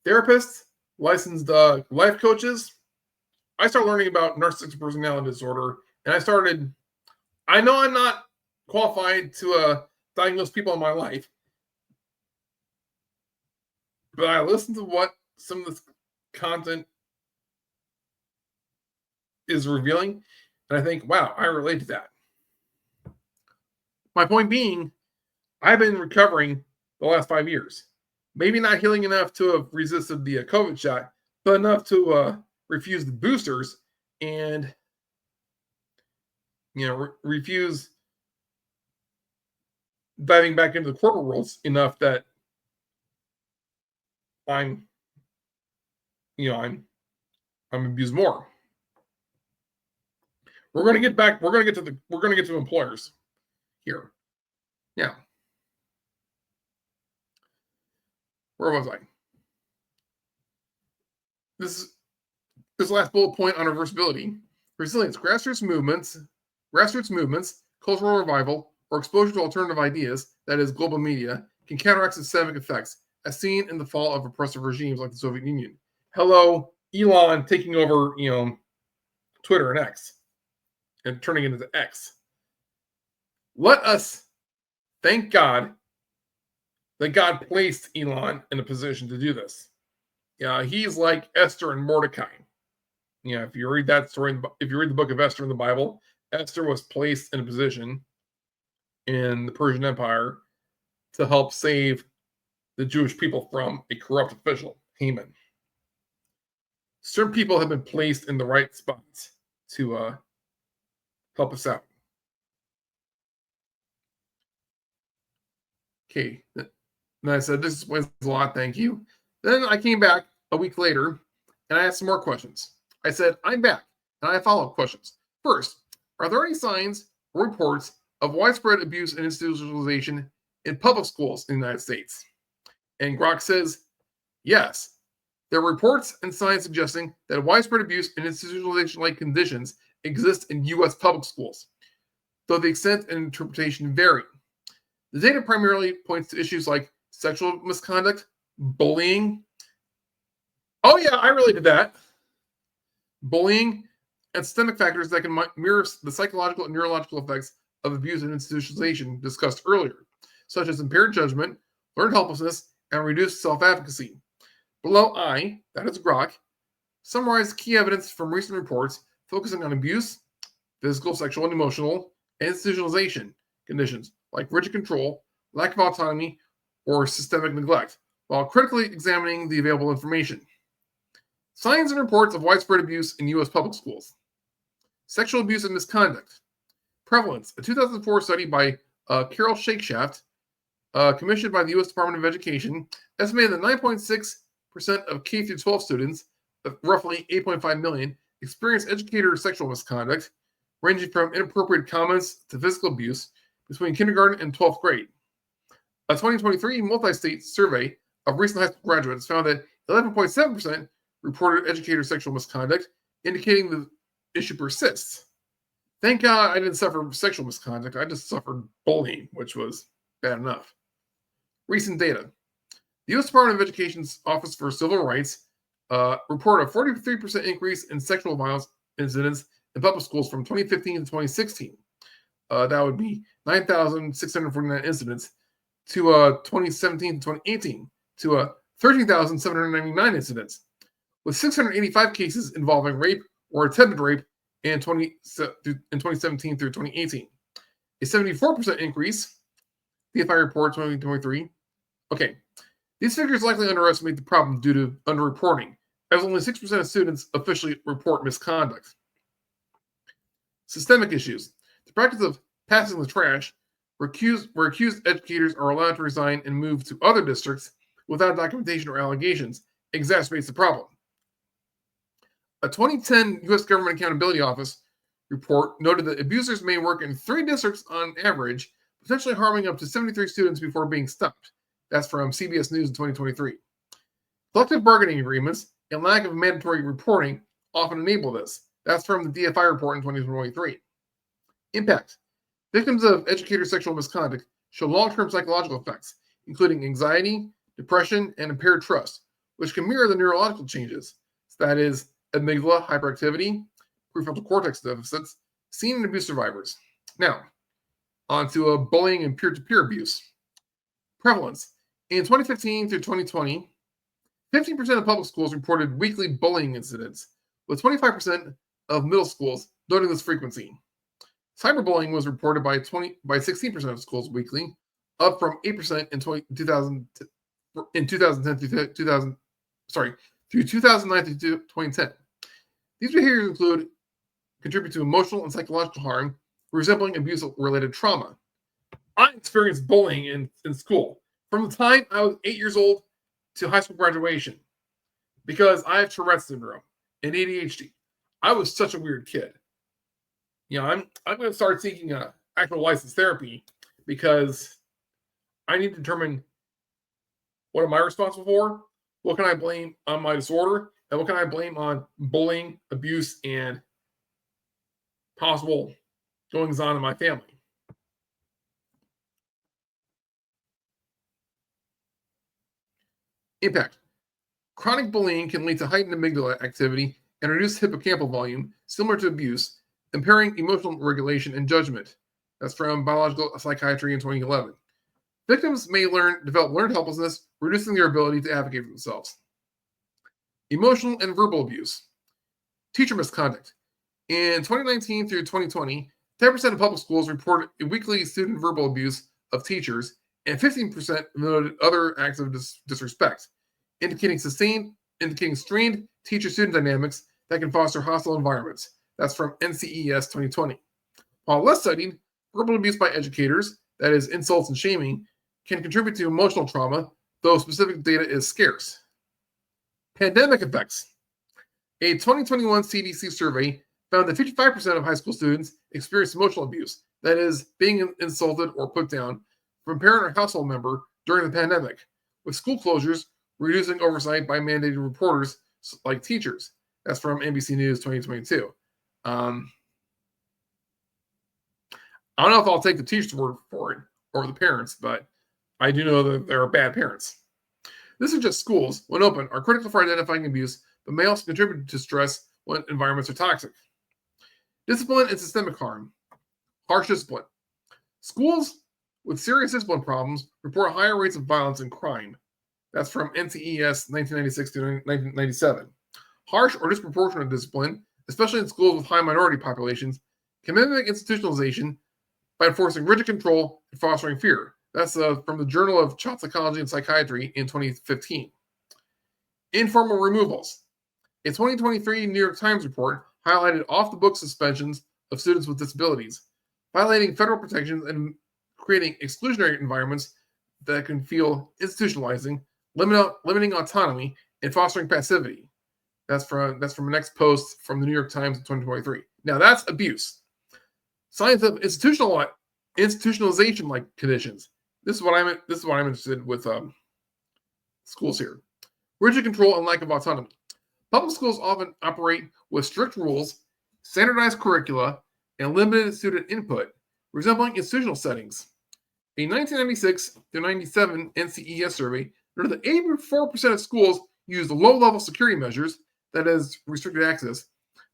therapists, licensed life coaches, I started learning about narcissistic personality disorder, and I know I'm not qualified to diagnose people in my life, but I listen to what some of this content is revealing, and I think, wow, I relate to that. My point being, I've been recovering the last 5 years. Maybe not healing enough to have resisted the COVID shot, but enough to refuse the boosters and, refuse diving back into the corporate worlds enough that I'm abused more. We're going to get to employers here. Yeah. Where was I? This last bullet point on reversibility. Resilience, grassroots movements, cultural revival, or exposure to alternative ideas, that is, global media, can counteract systemic effects, as seen in the fall of oppressive regimes like the Soviet Union. Hello, Elon taking over, Twitter and X, and turning it into X. Let us thank God that God placed Elon in a position to do this. Yeah, he's like Esther and Mordecai. If you read that story, if you read the book of Esther in the Bible, Esther was placed in a position in the Persian Empire to help save the Jewish people from a corrupt official, Haman. Certain people have been placed in the right spots to help us out. Okay. Then I said, this explains a lot, thank you. Then I came back a week later and I asked some more questions. I said, I'm back, and I have follow-up questions. First, are there any signs or reports of widespread abuse and institutionalization in public schools in the United States? And Grok says, yes. There are reports and signs suggesting that widespread abuse and institutionalization-like conditions exist in U.S. public schools, though the extent and interpretation vary. The data primarily points to issues like sexual misconduct, bullying. Oh yeah, I relate to that. Bullying and systemic factors that can mirror the psychological and neurological effects of abuse and institutionalization discussed earlier, such as impaired judgment, learned helplessness, and reduced self-advocacy. Below I, that is Grok, summarize key evidence from recent reports focusing on abuse, physical, sexual, and emotional, and institutionalization conditions like rigid control, lack of autonomy, or systemic neglect, while critically examining the available information. Signs and reports of widespread abuse in U.S. public schools. Sexual abuse and misconduct. Prevalence. A 2004 study by Carol Shakeshaft, commissioned by the U.S. Department of Education, estimated that 9.6% of K-12 students, roughly 8.5 million, experience educator sexual misconduct, ranging from inappropriate comments to physical abuse between kindergarten and 12th grade. A 2023 multi-state survey of recent high school graduates found that 11.7% reported educator sexual misconduct, indicating the issue persists. Thank God I didn't suffer sexual misconduct. I just suffered bullying, which was bad enough. Recent data. The U.S. Department of Education's Office for Civil Rights reported a 43% increase in sexual violence incidents in public schools from 2015 to 2016. That would be 9,649 incidents to 2017 to 2018 to 13,799 incidents, with 685 cases involving rape or attempted rape in 2017 through 2018. A 74% increase, DFI report 2023. Okay, these figures likely underestimate the problem due to underreporting, as only 6% of students officially report misconduct. Systemic issues. The practice of passing the trash, where accused educators are allowed to resign and move to other districts without documentation or allegations, exacerbates the problem. A 2010 U.S. Government Accountability Office report noted that abusers may work in 3 districts on average, potentially harming up to 73 students before being stopped. That's from CBS News in 2023. Collective bargaining agreements and lack of mandatory reporting often enable this. That's from the DFI report in 2023. Impact. Victims of educator sexual misconduct show long-term psychological effects, including anxiety, depression, and impaired trust, which can mirror the neurological changes. So that is amygdala hyperactivity, prefrontal cortex deficits, seen in abuse survivors. Now, on to bullying and peer-to-peer abuse. Prevalence. In 2015 through 2020, 15% of public schools reported weekly bullying incidents, with 25% of middle schools noting this frequency. Cyberbullying was reported by 16% of schools weekly, up from 8% in 2010 through 2009 to 2010. These behaviors contribute to emotional and psychological harm, resembling abuse-related trauma. I experienced bullying in school from the time I was 8 years old to high school graduation because I have Tourette's syndrome and ADHD. I was such a weird kid. You know, I'm going to start seeking actual licensed therapy because I need to determine what am I responsible for, what can I blame on my disorder, and what can I blame on bullying, abuse, and possible goings on in my family. Impact. Chronic bullying can lead to heightened amygdala activity and reduced hippocampal volume, similar to abuse, impairing emotional regulation and judgment. That's from Biological Psychiatry in 2011. Victims may develop learned helplessness, reducing their ability to advocate for themselves. Emotional and verbal abuse. Teacher misconduct. In 2019 through 2020, 10% of public schools reported weekly student verbal abuse of teachers, and 15% noted other acts of disrespect, indicating strained teacher-student dynamics that can foster hostile environments. That's from NCES 2020. While less studied, verbal abuse by educators, that is insults and shaming, can contribute to emotional trauma, though specific data is scarce. Pandemic effects. A 2021 CDC survey found that 55% of high school students experienced emotional abuse, that is, being insulted or put down, from a parent or household member during the pandemic, with school closures reducing oversight by mandated reporters like teachers. That's from NBC News 2022. I don't know if I'll take the teacher's word for it or the parents, but I do know that there are bad parents. This is just schools, when open, are critical for identifying abuse, but may also contribute to stress when environments are toxic. Discipline and systemic harm. Harsh discipline. Schools with serious discipline problems report higher rates of violence and crime. That's from NCES 1996 to 1997. Harsh or disproportionate discipline, especially in schools with high minority populations, can mimic institutionalization by enforcing rigid control and fostering fear. That's from the Journal of Child Psychology and Psychiatry in 2015. Informal removals. A 2023 New York Times report highlighted off-the-book suspensions of students with disabilities, violating federal protections and creating exclusionary environments that can feel institutionalizing, limiting autonomy, and fostering passivity. That's from the next post from the New York Times in 2023. Now, that's abuse. Signs of institutionalization-like conditions. This is what I'm interested in with schools here. Rigid control and lack of autonomy. Public schools often operate with strict rules, standardized curricula, and limited student input, resembling institutional settings. A 1996 to 97 NCES survey noted that 84% of schools used low-level security measures, that is, restricted access,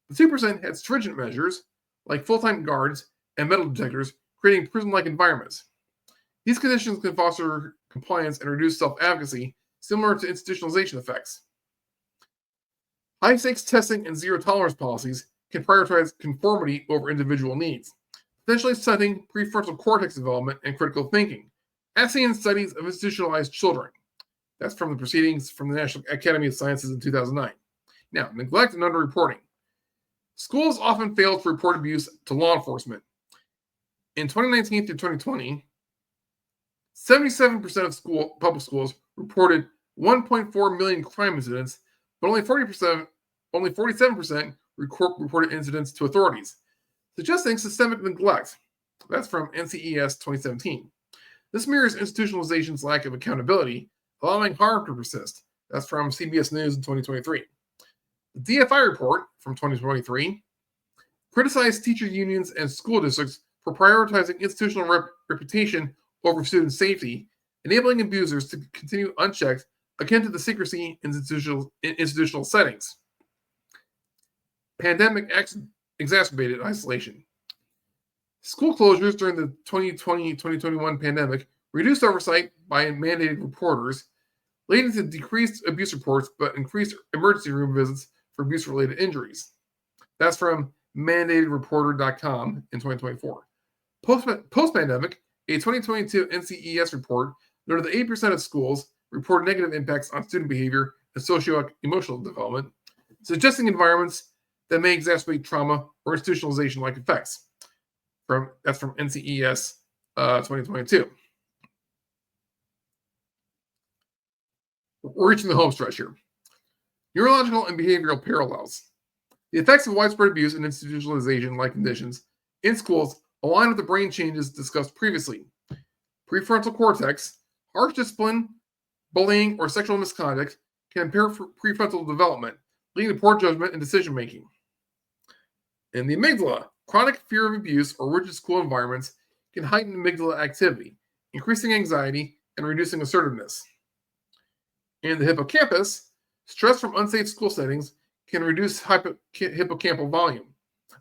but 2% had stringent measures, like full-time guards and metal detectors, creating prison-like environments. These conditions can foster compliance and reduce self-advocacy, similar to institutionalization effects. High-stakes testing and zero-tolerance policies can prioritize conformity over individual needs, potentially stunting prefrontal cortex development and critical thinking, as seen in studies of institutionalized children. That's from the proceedings from the National Academy of Sciences in 2009. Now, neglect and underreporting. Schools often fail to report abuse to law enforcement. In 2019 through 2020, 77% of public schools reported 1.4 million crime incidents, but only 47% reported incidents to authorities, suggesting systemic neglect. That's from NCES 2017. This mirrors institutionalization's lack of accountability, allowing harm to persist. That's from CBS News in 2023. The DFI report from 2023 criticized teacher unions and school districts for prioritizing institutional reputation over student safety, enabling abusers to continue unchecked, akin to the secrecy in institutional settings. Pandemic exacerbated isolation. School closures during the 2020-2021 pandemic reduced oversight by mandated reporters, leading to decreased abuse reports but increased emergency room visits for abuse-related injuries. That's from mandatedreporter.com in 2024. Post-pandemic, a 2022 NCES report noted that 8% of schools reported negative impacts on student behavior and socio-emotional development, suggesting environments that may exacerbate trauma or institutionalization-like effects. That's from NCES 2022. We're reaching the home stretch here. Neurological and behavioral parallels. The effects of widespread abuse and institutionalization-like conditions in schools align with the brain changes discussed previously. Prefrontal cortex, harsh discipline, bullying, or sexual misconduct can impair prefrontal development, leading to poor judgment and decision-making. In the amygdala, chronic fear of abuse or rigid school environments can heighten amygdala activity, increasing anxiety and reducing assertiveness. In the hippocampus, stress from unsafe school settings can reduce hippocampal volume,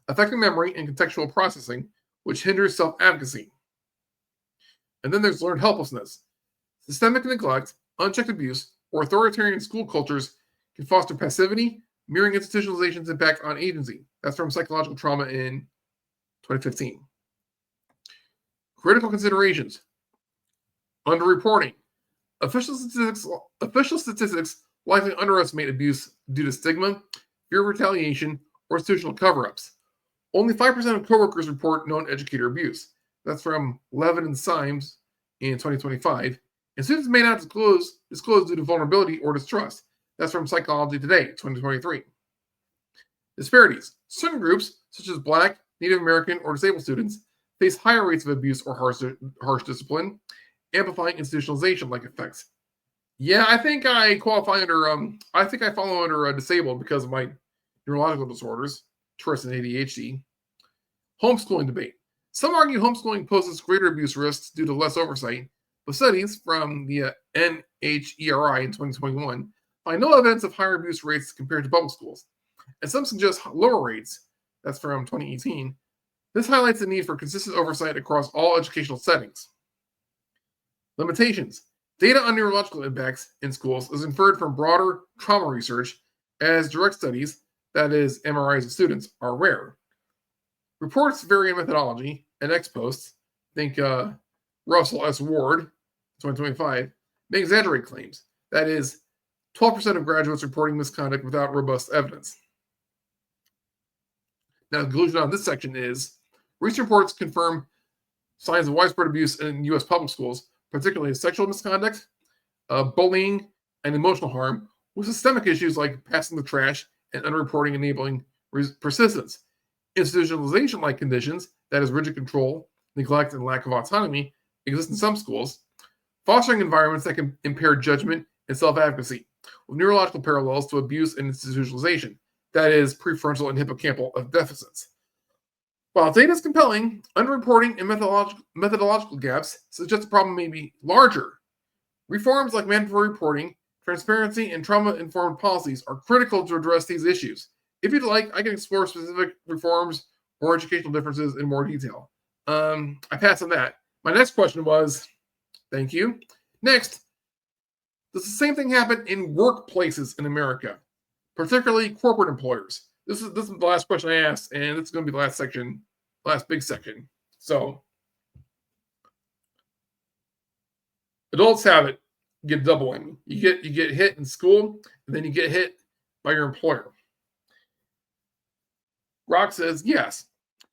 affecting memory and contextual processing, which hinders self-advocacy. And then there's learned helplessness. Systemic neglect, unchecked abuse, or authoritarian school cultures can foster passivity, mirroring institutionalization's impact on agency. That's from Psychological Trauma in 2015. Critical considerations. Underreporting. Official statistics likely underestimate abuse due to stigma, fear of retaliation, or institutional cover-ups. Only 5% of coworkers report known educator abuse. That's from Levin and Symes in 2025. And students may not disclose due to vulnerability or distrust. That's from Psychology Today, 2023. Disparities. Certain groups, such as Black, Native American, or disabled students, face higher rates of abuse or harsh discipline, amplifying institutionalization-like effects. Yeah, I think I qualify under. I think I fall under disabled because of my neurological disorders, Tourette's and ADHD. Homeschooling debate. Some argue homeschooling poses greater abuse risks due to less oversight, but studies from the NHERI in 2021 find no evidence of higher abuse rates compared to public schools, and some suggest lower rates. That's from 2018. This highlights the need for consistent oversight across all educational settings. Limitations. Data on neurological impacts in schools is inferred from broader trauma research, as direct studies, that is, MRIs of students, are rare. Reports vary in methodology, and ex post, think Russell S. Ward, 2025, may exaggerate claims. That is, 12% of graduates reporting misconduct without robust evidence. Now, the conclusion on this section is, recent reports confirm signs of widespread abuse in U.S. public schools, particularly sexual misconduct, bullying, and emotional harm, with systemic issues like passing the trash and underreporting enabling persistence. Institutionalization-like conditions, that is, rigid control, neglect, and lack of autonomy, exist in some schools, fostering environments that can impair judgment and self-advocacy, with neurological parallels to abuse and institutionalization, that is, prefrontal and hippocampal deficits. While data is compelling, underreporting and methodological gaps suggest the problem may be larger. Reforms like mandatory reporting, transparency, and trauma-informed policies are critical to address these issues. If you'd like, I can explore specific reforms or educational differences in more detail. I pass on that. My next question was, thank you. Next, does the same thing happen in workplaces in America, particularly corporate employers? This is the last question I asked, and it's going to be the last section, last big section. So, adults have it. You get double whammy. You get hit in school, and then you get hit by your employer. Grok says, yes,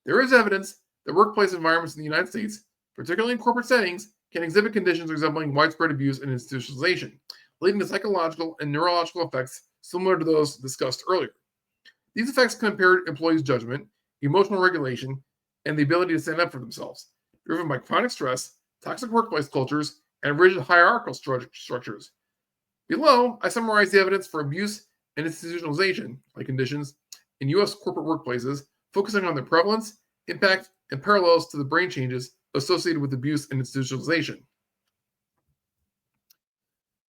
there is evidence that workplace environments in the United States, particularly in corporate settings, can exhibit conditions resembling widespread abuse and institutionalization, leading to psychological and neurological effects similar to those discussed earlier. These effects can impair employees' judgment, emotional regulation, and the ability to stand up for themselves, driven by chronic stress, toxic workplace cultures, and rigid hierarchical structures. Below, I summarize the evidence for abuse and institutionalization like conditions in U.S. corporate workplaces, focusing on their prevalence, impact, and parallels to the brain changes associated with abuse and institutionalization.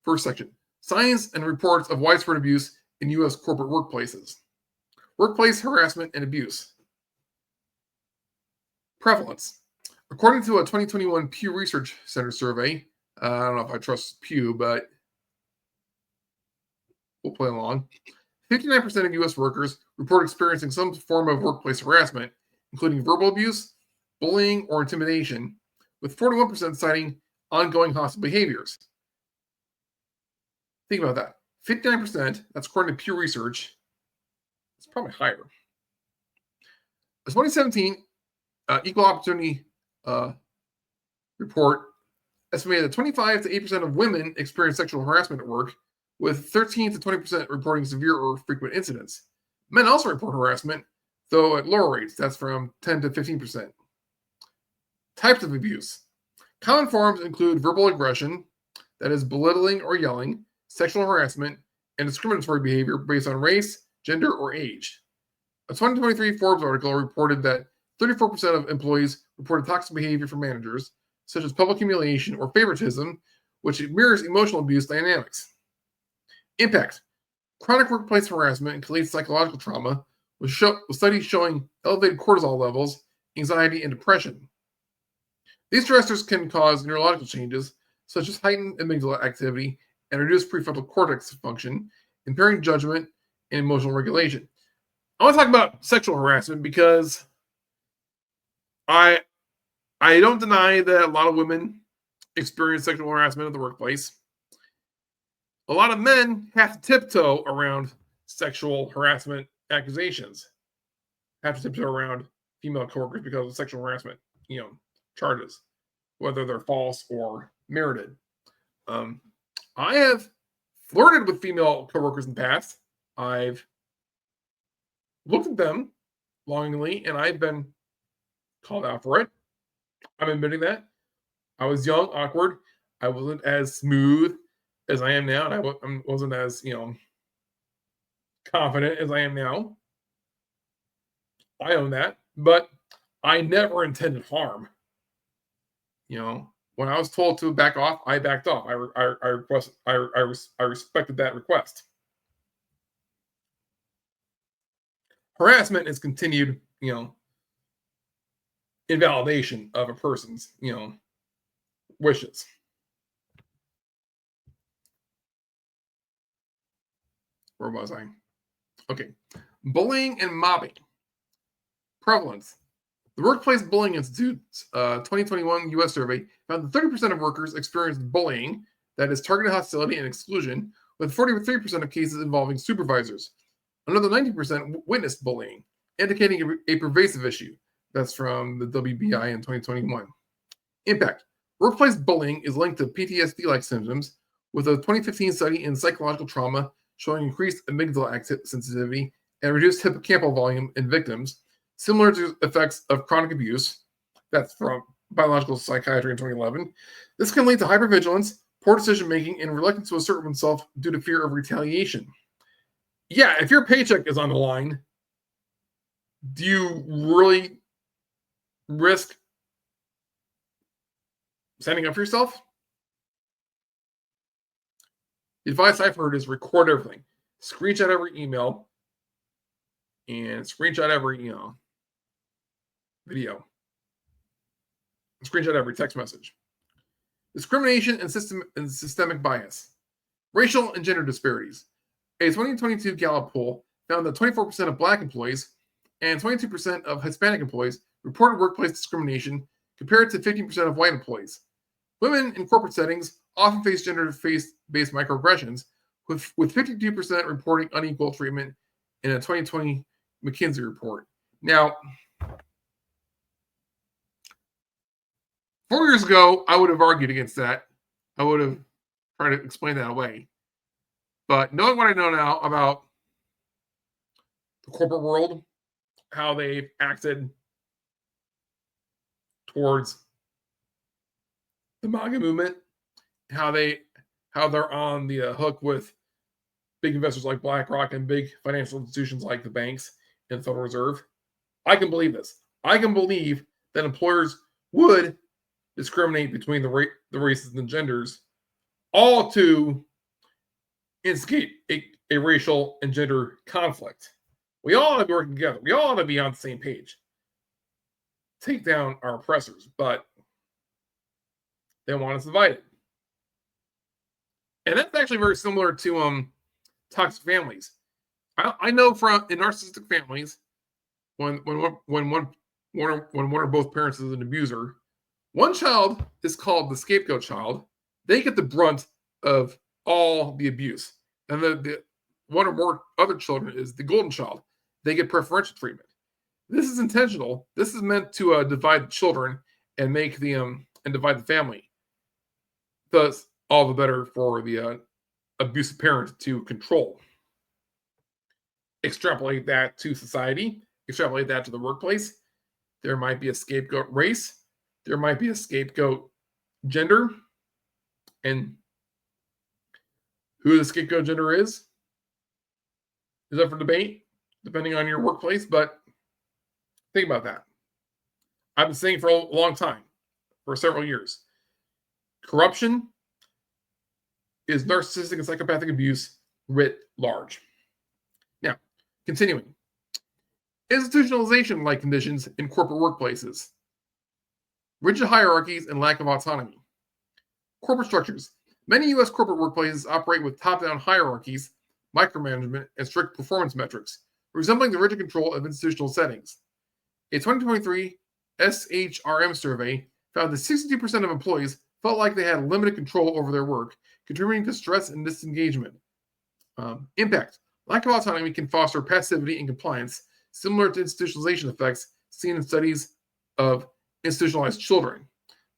First section, science and reports of widespread abuse in U.S. corporate workplaces. Workplace harassment and abuse. Prevalence. According to a 2021 Pew Research Center survey, I don't know if I trust Pew, but we'll play along. 59% of U.S. workers report experiencing some form of workplace harassment, including verbal abuse, bullying, or intimidation, with 41% citing ongoing hostile behaviors. Think about that. 59%, that's according to Pew Research. It's probably higher. The 2017 Equal Opportunity report estimated that 25 to 8% of women experience sexual harassment at work, with 13 to 20% reporting severe or frequent incidents. Men also report harassment, though at lower rates. That's from 10 to 15%. Types of abuse. Common forms include verbal aggression, that is belittling or yelling, sexual harassment, and discriminatory behavior based on race, gender, or age. A 2023 Forbes article reported that 34% of employees reported toxic behavior from managers, such as public humiliation or favoritism, which mirrors emotional abuse dynamics. Impact. Chronic workplace harassment can lead to psychological trauma, with studies showing elevated cortisol levels, anxiety, and depression. These stressors can cause neurological changes, such as heightened amygdala activity and reduced prefrontal cortex function, impairing judgment and emotional regulation. I want to talk about sexual harassment because I don't deny that a lot of women experience sexual harassment at the workplace. A lot of men have to tiptoe around sexual harassment accusations, have to tiptoe around female coworkers because of sexual harassment, charges, whether they're false or merited. I have flirted with female coworkers in the past. I've looked at them longingly, and I've been called out for it. I'm admitting that. I was young, awkward. I wasn't as smooth as I am now, and I wasn't as, confident as I am now. I own that, but I never intended harm. When I was told to back off, I backed off. I respected that request. Harassment is continued, invalidation of a person's, wishes. Where was I? Okay. Bullying and mobbing. Prevalence. The Workplace Bullying Institute's 2021 U.S. survey found that 30% of workers experienced bullying, that is targeted hostility and exclusion, with 43% of cases involving supervisors. Another 90% witnessed bullying, indicating a pervasive issue. That's from the WBI in 2021. Impact. Workplace bullying is linked to PTSD-like symptoms, with a 2015 study in psychological trauma showing increased amygdala sensitivity and reduced hippocampal volume in victims, similar to effects of chronic abuse. That's from Biological Psychiatry in 2011. This can lead to hypervigilance, poor decision making, and reluctance to assert oneself due to fear of retaliation. Yeah, if your paycheck is on the line, do you really risk standing up for yourself? The advice I've heard is record everything, screenshot every email, and screenshot every video, screenshot every text message. Discrimination and systemic bias, racial and gender disparities. A 2022 Gallup poll found that 24% of Black employees and 22% of Hispanic employees reported workplace discrimination compared to 15% of white employees. Women in corporate settings often face gender-based microaggressions, with 52% reporting unequal treatment in a 2020 McKinsey report. Now, 4 years ago, I would have argued against that. I would have tried to explain that away. But knowing what I know now about the corporate world, how they've acted towards the MAGA movement, how they're on the hook with big investors like BlackRock and big financial institutions like the banks and the Federal Reserve, I can believe this. I can believe that employers would discriminate between the races and genders, all to instigate a racial and gender conflict. We all ought to be working together. We all ought to be on the same page. Take down our oppressors, but they want us divided. And that's actually very similar to toxic families. I know in narcissistic families, when one or both parents is an abuser, one child is called the scapegoat child. They get the brunt of all the abuse, and the one or more other children is the golden child. They get preferential treatment. This is intentional. This is meant to divide the children and make and divide the family. Thus, all the better for the abusive parent to control. Extrapolate that to society. Extrapolate that to the workplace. There might be a scapegoat race. There might be a scapegoat gender. And who the scapegoat gender is up for debate, depending on your workplace. But think about that. I've been saying for a long time, for several years, corruption is narcissistic and psychopathic abuse writ large. Now, continuing. Institutionalization-like conditions in corporate workplaces. Rigid hierarchies and lack of autonomy. Corporate structures. Many U.S. corporate workplaces operate with top-down hierarchies, micromanagement, and strict performance metrics, resembling the rigid control of institutional settings. A 2023 SHRM survey found that 62% of employees felt like they had limited control over their work, contributing to stress and disengagement. Impact. Lack of autonomy can foster passivity and compliance, similar to institutionalization effects seen in studies of institutionalized children.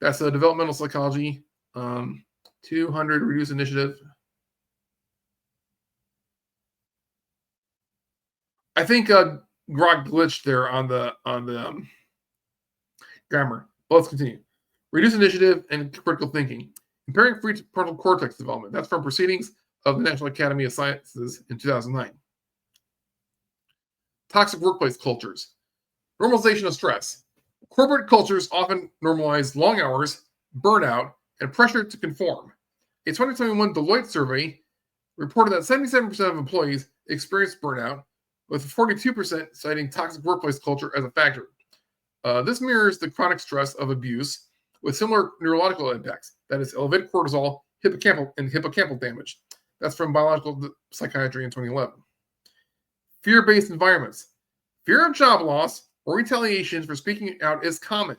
That's a developmental psychology 200 reduce initiative. I think Grok glitched there on the grammar. Well, let's continue. Reduce initiative and critical thinking. Impairing prefrontal cortex development. That's from Proceedings of the National Academy of Sciences in 2009. Toxic workplace cultures. Normalization of stress. Corporate cultures often normalize long hours, burnout, and pressure to conform. A 2021 Deloitte survey reported that 77% of employees experienced burnout, with 42% citing toxic workplace culture as a factor. This mirrors the chronic stress of abuse with similar neurological impacts. That is, elevated cortisol, hippocampal damage. That's from Biological Psychiatry in 2011. Fear-based environments. Fear of job loss or retaliation for speaking out is common.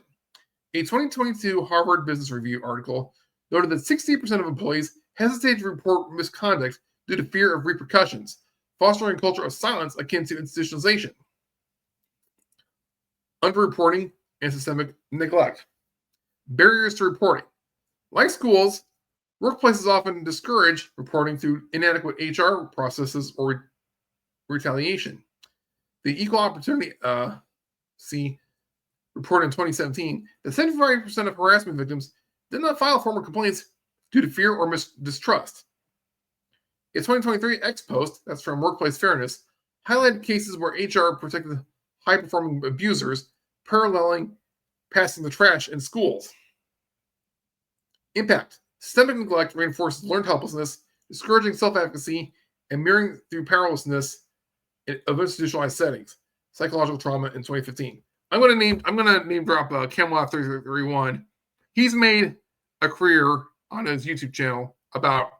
A 2022 Harvard Business Review article noted that 60% of employees hesitate to report misconduct due to fear of repercussions, fostering a culture of silence akin to institutionalization. Underreporting and systemic neglect. Barriers to reporting. Like schools, workplaces often discourage reporting through inadequate HR processes or retaliation. The equal opportunity reported in 2017 that 75% of harassment victims did not file formal complaints due to fear or distrust. A 2023 X post, that's from Workplace Fairness, highlighted cases where HR protected high-performing abusers, paralleling passing the trash in schools. Impact. Systemic neglect reinforces learned helplessness, discouraging self-advocacy, and mirroring through powerlessness of institutionalized settings. Psychological trauma in 2015. I'm gonna name drop Camelot 331. He's made a career on his YouTube channel about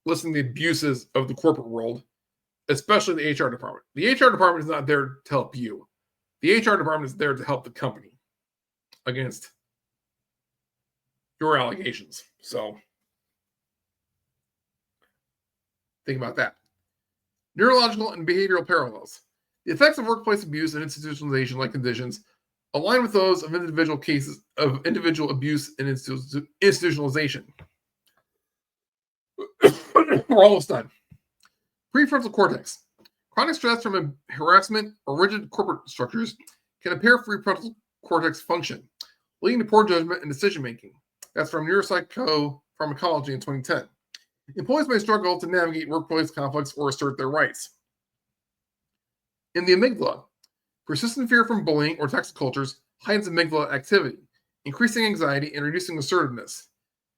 listening to the abuses of the corporate world, especially the HR department. The HR department is not there to help you. The HR department is there to help the company against your allegations. So think about that. Neurological and behavioral parallels. The effects of workplace abuse and institutionalization-like conditions align with those of individual cases of individual abuse and institutionalization. We're almost done. Prefrontal cortex. Chronic stress from harassment or rigid corporate structures can impair prefrontal cortex function, leading to poor judgment and decision-making. That's from Neuropsychopharmacology in 2010. Employees may struggle to navigate workplace conflicts or assert their rights. In the amygdala, persistent fear from bullying or toxic cultures heightens amygdala activity, increasing anxiety and reducing assertiveness.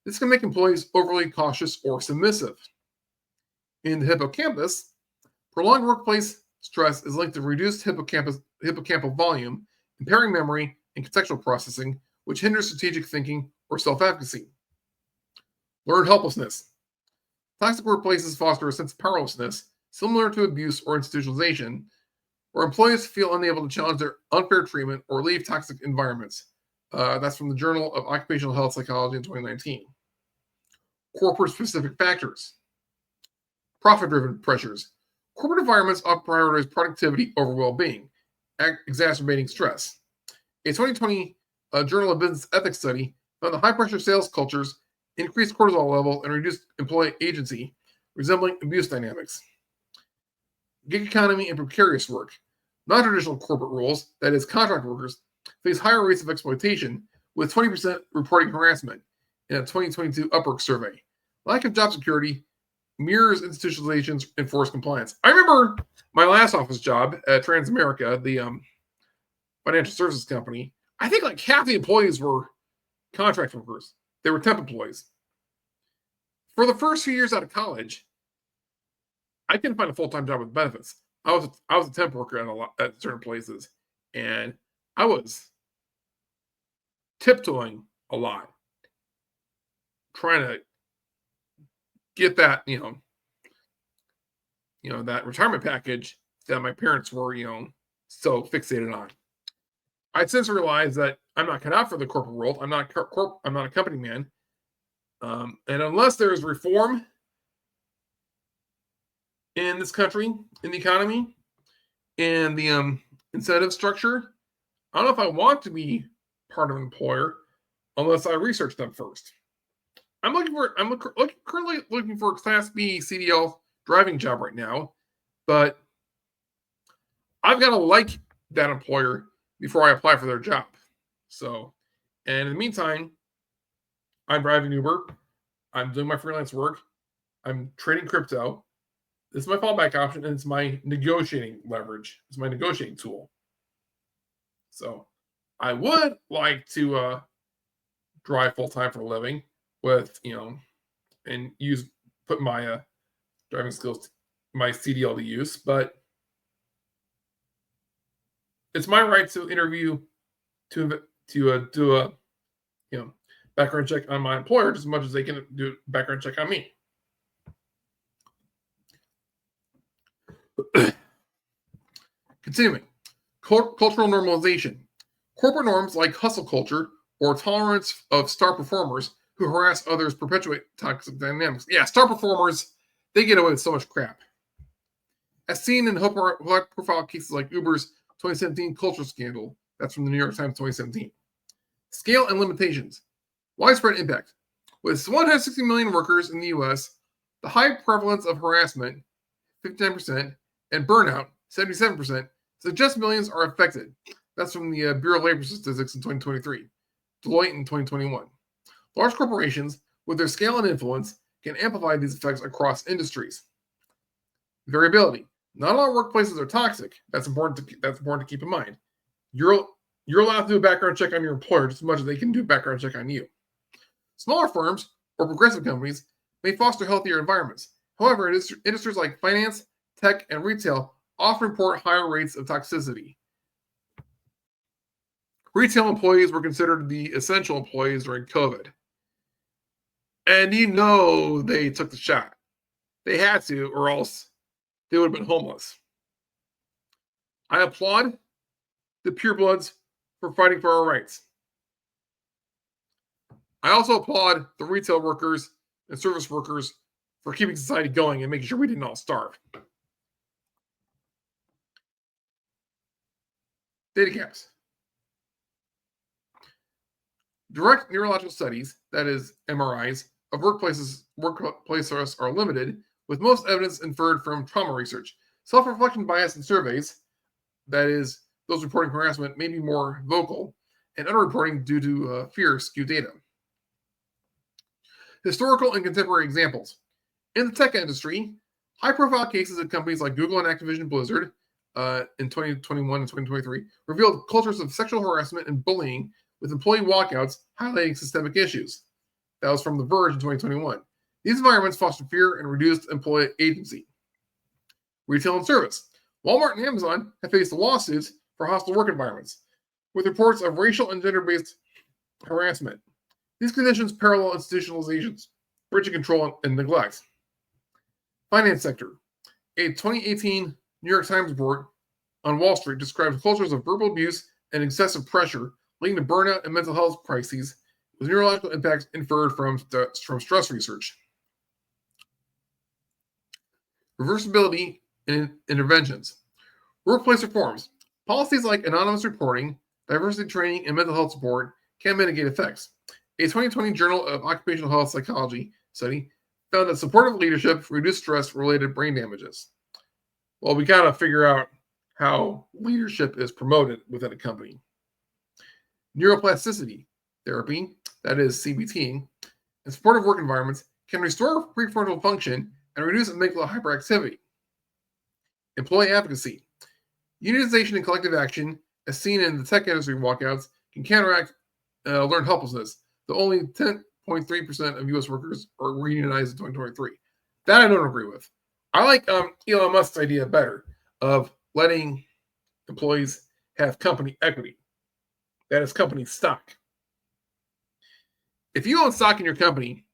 This can make employees overly cautious or submissive. In the hippocampus, prolonged workplace stress is linked to reduced hippocampal volume, impairing memory and contextual processing, which hinders strategic thinking or self-advocacy. Learned helplessness. Toxic workplaces foster a sense of powerlessness, similar to abuse or institutionalization, where employees feel unable to challenge their unfair treatment or leave toxic environments. That's from the Journal of Occupational Health Psychology in 2019. Corporate-specific factors. Profit-driven pressures. Corporate environments often prioritize productivity over well-being, exacerbating stress. A 2020 Journal of Business Ethics study found that high-pressure sales cultures increased cortisol level and reduced employee agency, resembling abuse dynamics. Gig economy and precarious work. Non-traditional corporate roles, that is, contract workers, face higher rates of exploitation, with 20% reporting harassment in a 2022 Upwork survey. Lack of job security mirrors institutionalization's enforced compliance. I remember my last office job at Transamerica, the financial services company. I think like half the employees were contract workers. They were temp employees. For the first few years out of college, I couldn't find a full-time job with benefits. I was a temp worker at certain places, and I was tiptoeing a lot, trying to get that, that retirement package that my parents were, so fixated on. I since realized that I'm not cut out for the corporate world. I'm not a company man, and unless there is reform in this country, in the economy, and the incentive structure, I don't know if I want to be part of an employer unless I research them first. I'm currently looking for a Class B CDL driving job right now, but I've got to like that employer before I apply for their job. So, and in the meantime, I'm driving Uber. I'm doing my freelance work. I'm trading crypto. This is my fallback option, and it's my negotiating leverage. It's my negotiating tool. So, I would like to drive full time for a living with, and put my driving skills, my CDL to use, but it's my right to interview, to do a background check on my employer just as much as they can do a background check on me. Continuing, cultural normalization. Corporate norms like hustle culture or tolerance of star performers who harass others perpetuate toxic dynamics. Yeah, star performers, they get away with so much crap. As seen in high-profile cases like Uber's 2017 culture scandal. That's from the New York Times 2017. Scale and limitations. Widespread impact. With 160 million workers in the U.S., the high prevalence of harassment, 59%, and burnout, 77%, suggests millions are affected. That's from the Bureau of Labor Statistics in 2023, Deloitte in 2021. Large corporations, with their scale and influence, can amplify these effects across industries. Variability. Not all workplaces are toxic. That's important to keep in mind. You're allowed to do a background check on your employer just as much as they can do a background check on you. Smaller firms or progressive companies may foster healthier environments. However, industries like finance, tech, and retail often report higher rates of toxicity. Retail employees were considered the essential employees during COVID. And they took the shot. They had to, or else they would have been homeless. I applaud the purebloods for fighting for our rights. I also applaud the retail workers and service workers for keeping society going and making sure we didn't all starve. Data gaps. Direct neurological studies, that is MRIs, of workplaces are limited, with most evidence inferred from trauma research. Self-reflection bias in surveys, that is, those reporting harassment, may be more vocal, and underreporting due to fear skew data. Historical and contemporary examples. In the tech industry, high-profile cases at companies like Google and Activision Blizzard in 2021 and 2023 revealed cultures of sexual harassment and bullying, with employee walkouts highlighting systemic issues. That was from The Verge in 2021. These environments foster fear and reduced employee agency. Retail and service. Walmart and Amazon have faced lawsuits for hostile work environments, with reports of racial and gender-based harassment. These conditions parallel institutionalizations, breach of control, and neglect. Finance sector. A 2018 New York Times report on Wall Street describes cultures of verbal abuse and excessive pressure leading to burnout and mental health crises, with neurological impacts inferred from stress research. Reversibility and interventions. Workplace reforms. Policies like anonymous reporting, diversity training, and mental health support can mitigate effects. A 2020 Journal of Occupational Health Psychology study found that supportive leadership reduced stress-related brain damages. Well, we got to figure out how leadership is promoted within a company. Neuroplasticity therapy, that is CBT, and supportive work environments can restore prefrontal function and reduce amygdala hyperactivity. Employee advocacy. Unionization and collective action, as seen in the tech industry walkouts, can counteract learned helplessness, though only 10.3% of U.S. workers are unionized in 2023. That I don't agree with. I like Elon Musk's idea better of letting employees have company equity. That is company stock. If you own stock in your company,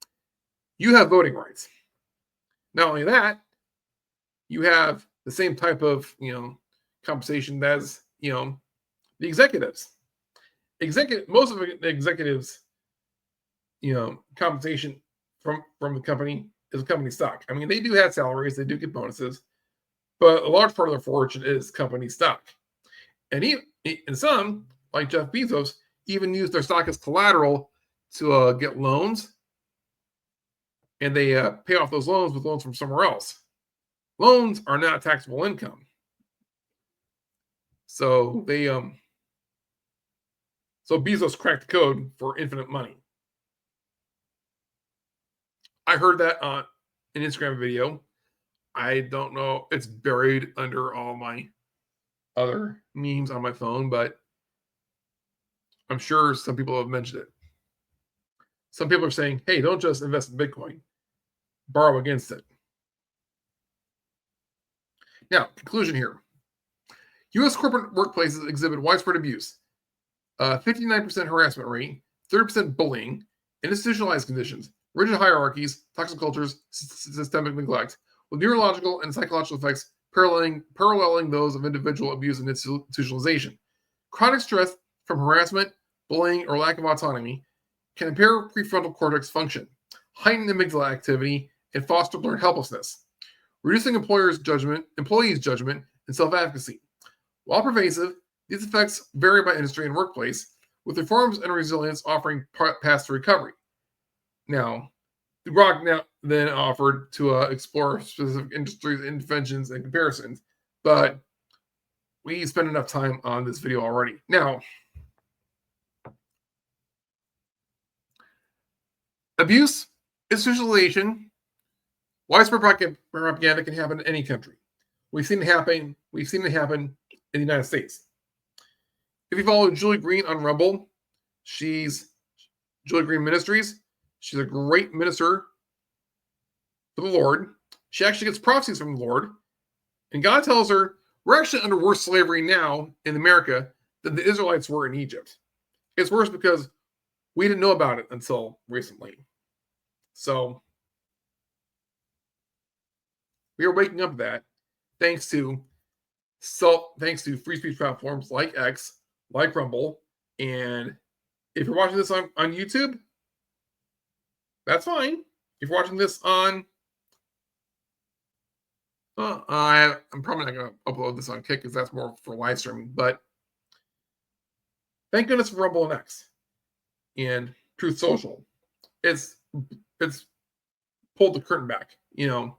you have voting rights. Not only that, you have the same type of compensation as the executives. Most of the executives, compensation from the company is company stock. I mean, they do have salaries, they do get bonuses, but a large part of their fortune is company stock. And some, like Jeff Bezos, even use their stock as collateral to get loans, and they pay off those loans with loans from somewhere else. Loans are not taxable income, so they so Bezos cracked the code for infinite money. I heard that on an Instagram video. I don't know; it's buried under all my other memes on my phone, but I'm sure some people have mentioned it. Some people are saying, hey, don't just invest in Bitcoin, borrow against it. Now, conclusion here. U.S. corporate workplaces exhibit widespread abuse, 59% harassment rate, 30% bullying, institutionalized conditions, rigid hierarchies, toxic cultures, systemic neglect, with neurological and psychological effects paralleling those of individual abuse and institutionalization. Chronic stress from harassment, bullying, or lack of autonomy can impair prefrontal cortex function, heighten amygdala activity, and foster learned helplessness, reducing employees' judgment, and self-advocacy. While pervasive, these effects vary by industry and workplace, with reforms and resilience offering paths to recovery. Now, the Grok then offered to explore specific industries, interventions, and comparisons, but we spent enough time on this video already. Now, abuse, institutionalization, widespread propaganda can happen in any country. We've seen it happen. We've seen it happen in the United States. If you follow Julie Green on Rumble, she's Julie Green Ministries. She's a great minister for the Lord. She actually gets prophecies from the Lord. And God tells her, we're actually under worse slavery now in America than the Israelites were in Egypt. It's worse because we didn't know about it until recently. So we are waking up to that thanks to free speech platforms like X, like Rumble. And if you're watching this on YouTube, that's fine. If you're watching this on I'm probably not going to upload this on Kick because that's more for live streaming. But thank goodness for Rumble and X and Truth Social. It's pulled the curtain back. You know,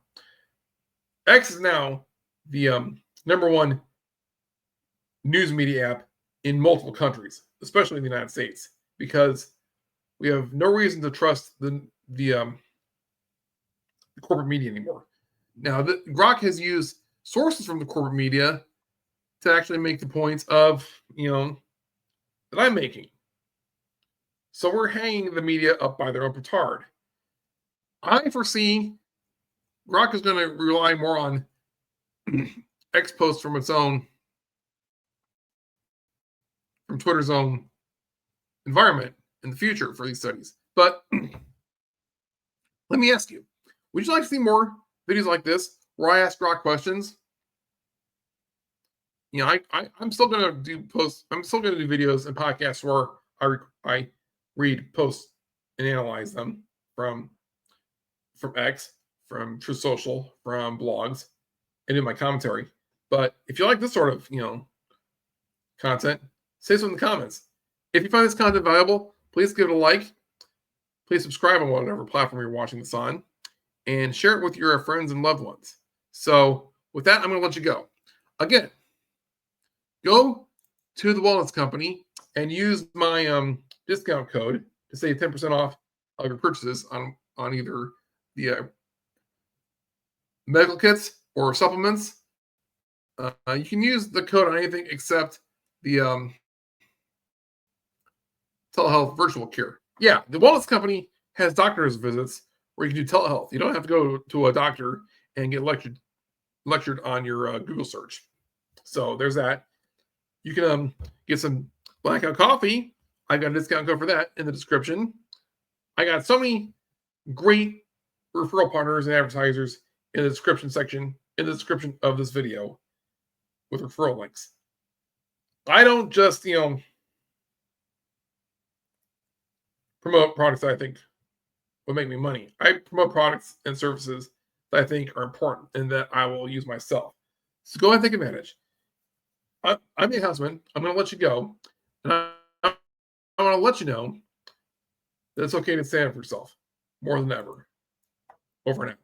X is now the number one news media app in multiple countries, especially in the United States, because we have no reason to trust the corporate media anymore. Now, Grok has used sources from the corporate media to actually make the points of, that I'm making. So we're hanging the media up by their own petard. I foresee Grok is going to rely more on X posts from Twitter's own environment in the future for these studies. But let me ask you, would you like to see more videos like this where I ask Grok questions? I'm still going to do posts. I'm still going to do videos and podcasts where I read posts and analyze them from X, from Truth Social, from blogs, and do my commentary. But if you like this sort of content, say so in the comments. If you find this content valuable, please give it a like. Please subscribe on whatever platform you're watching this on, and share it with your friends and loved ones. So with that, I'm going to let you go. Again, go to the Wellness Company and use my discount code to save 10% off of your purchases on either the medical kits or supplements. You can use the code on anything except the telehealth virtual care. Yeah, the Wellness Company has doctor's visits where you can do telehealth. You don't have to go to a doctor and get lectured on your Google search. So there's that. You can get some Blackout coffee. I got a discount code for that in the description. I got so many great referral partners and advertisers in the description section, in the description of this video with referral links. I don't just, promote products that I think will make me money. I promote products and services that I think are important and that I will use myself. So go ahead and take advantage. I'm your husband. I'm going to let you go. And I'm going to let you know that it's okay to stand up for yourself more than ever. Over and out.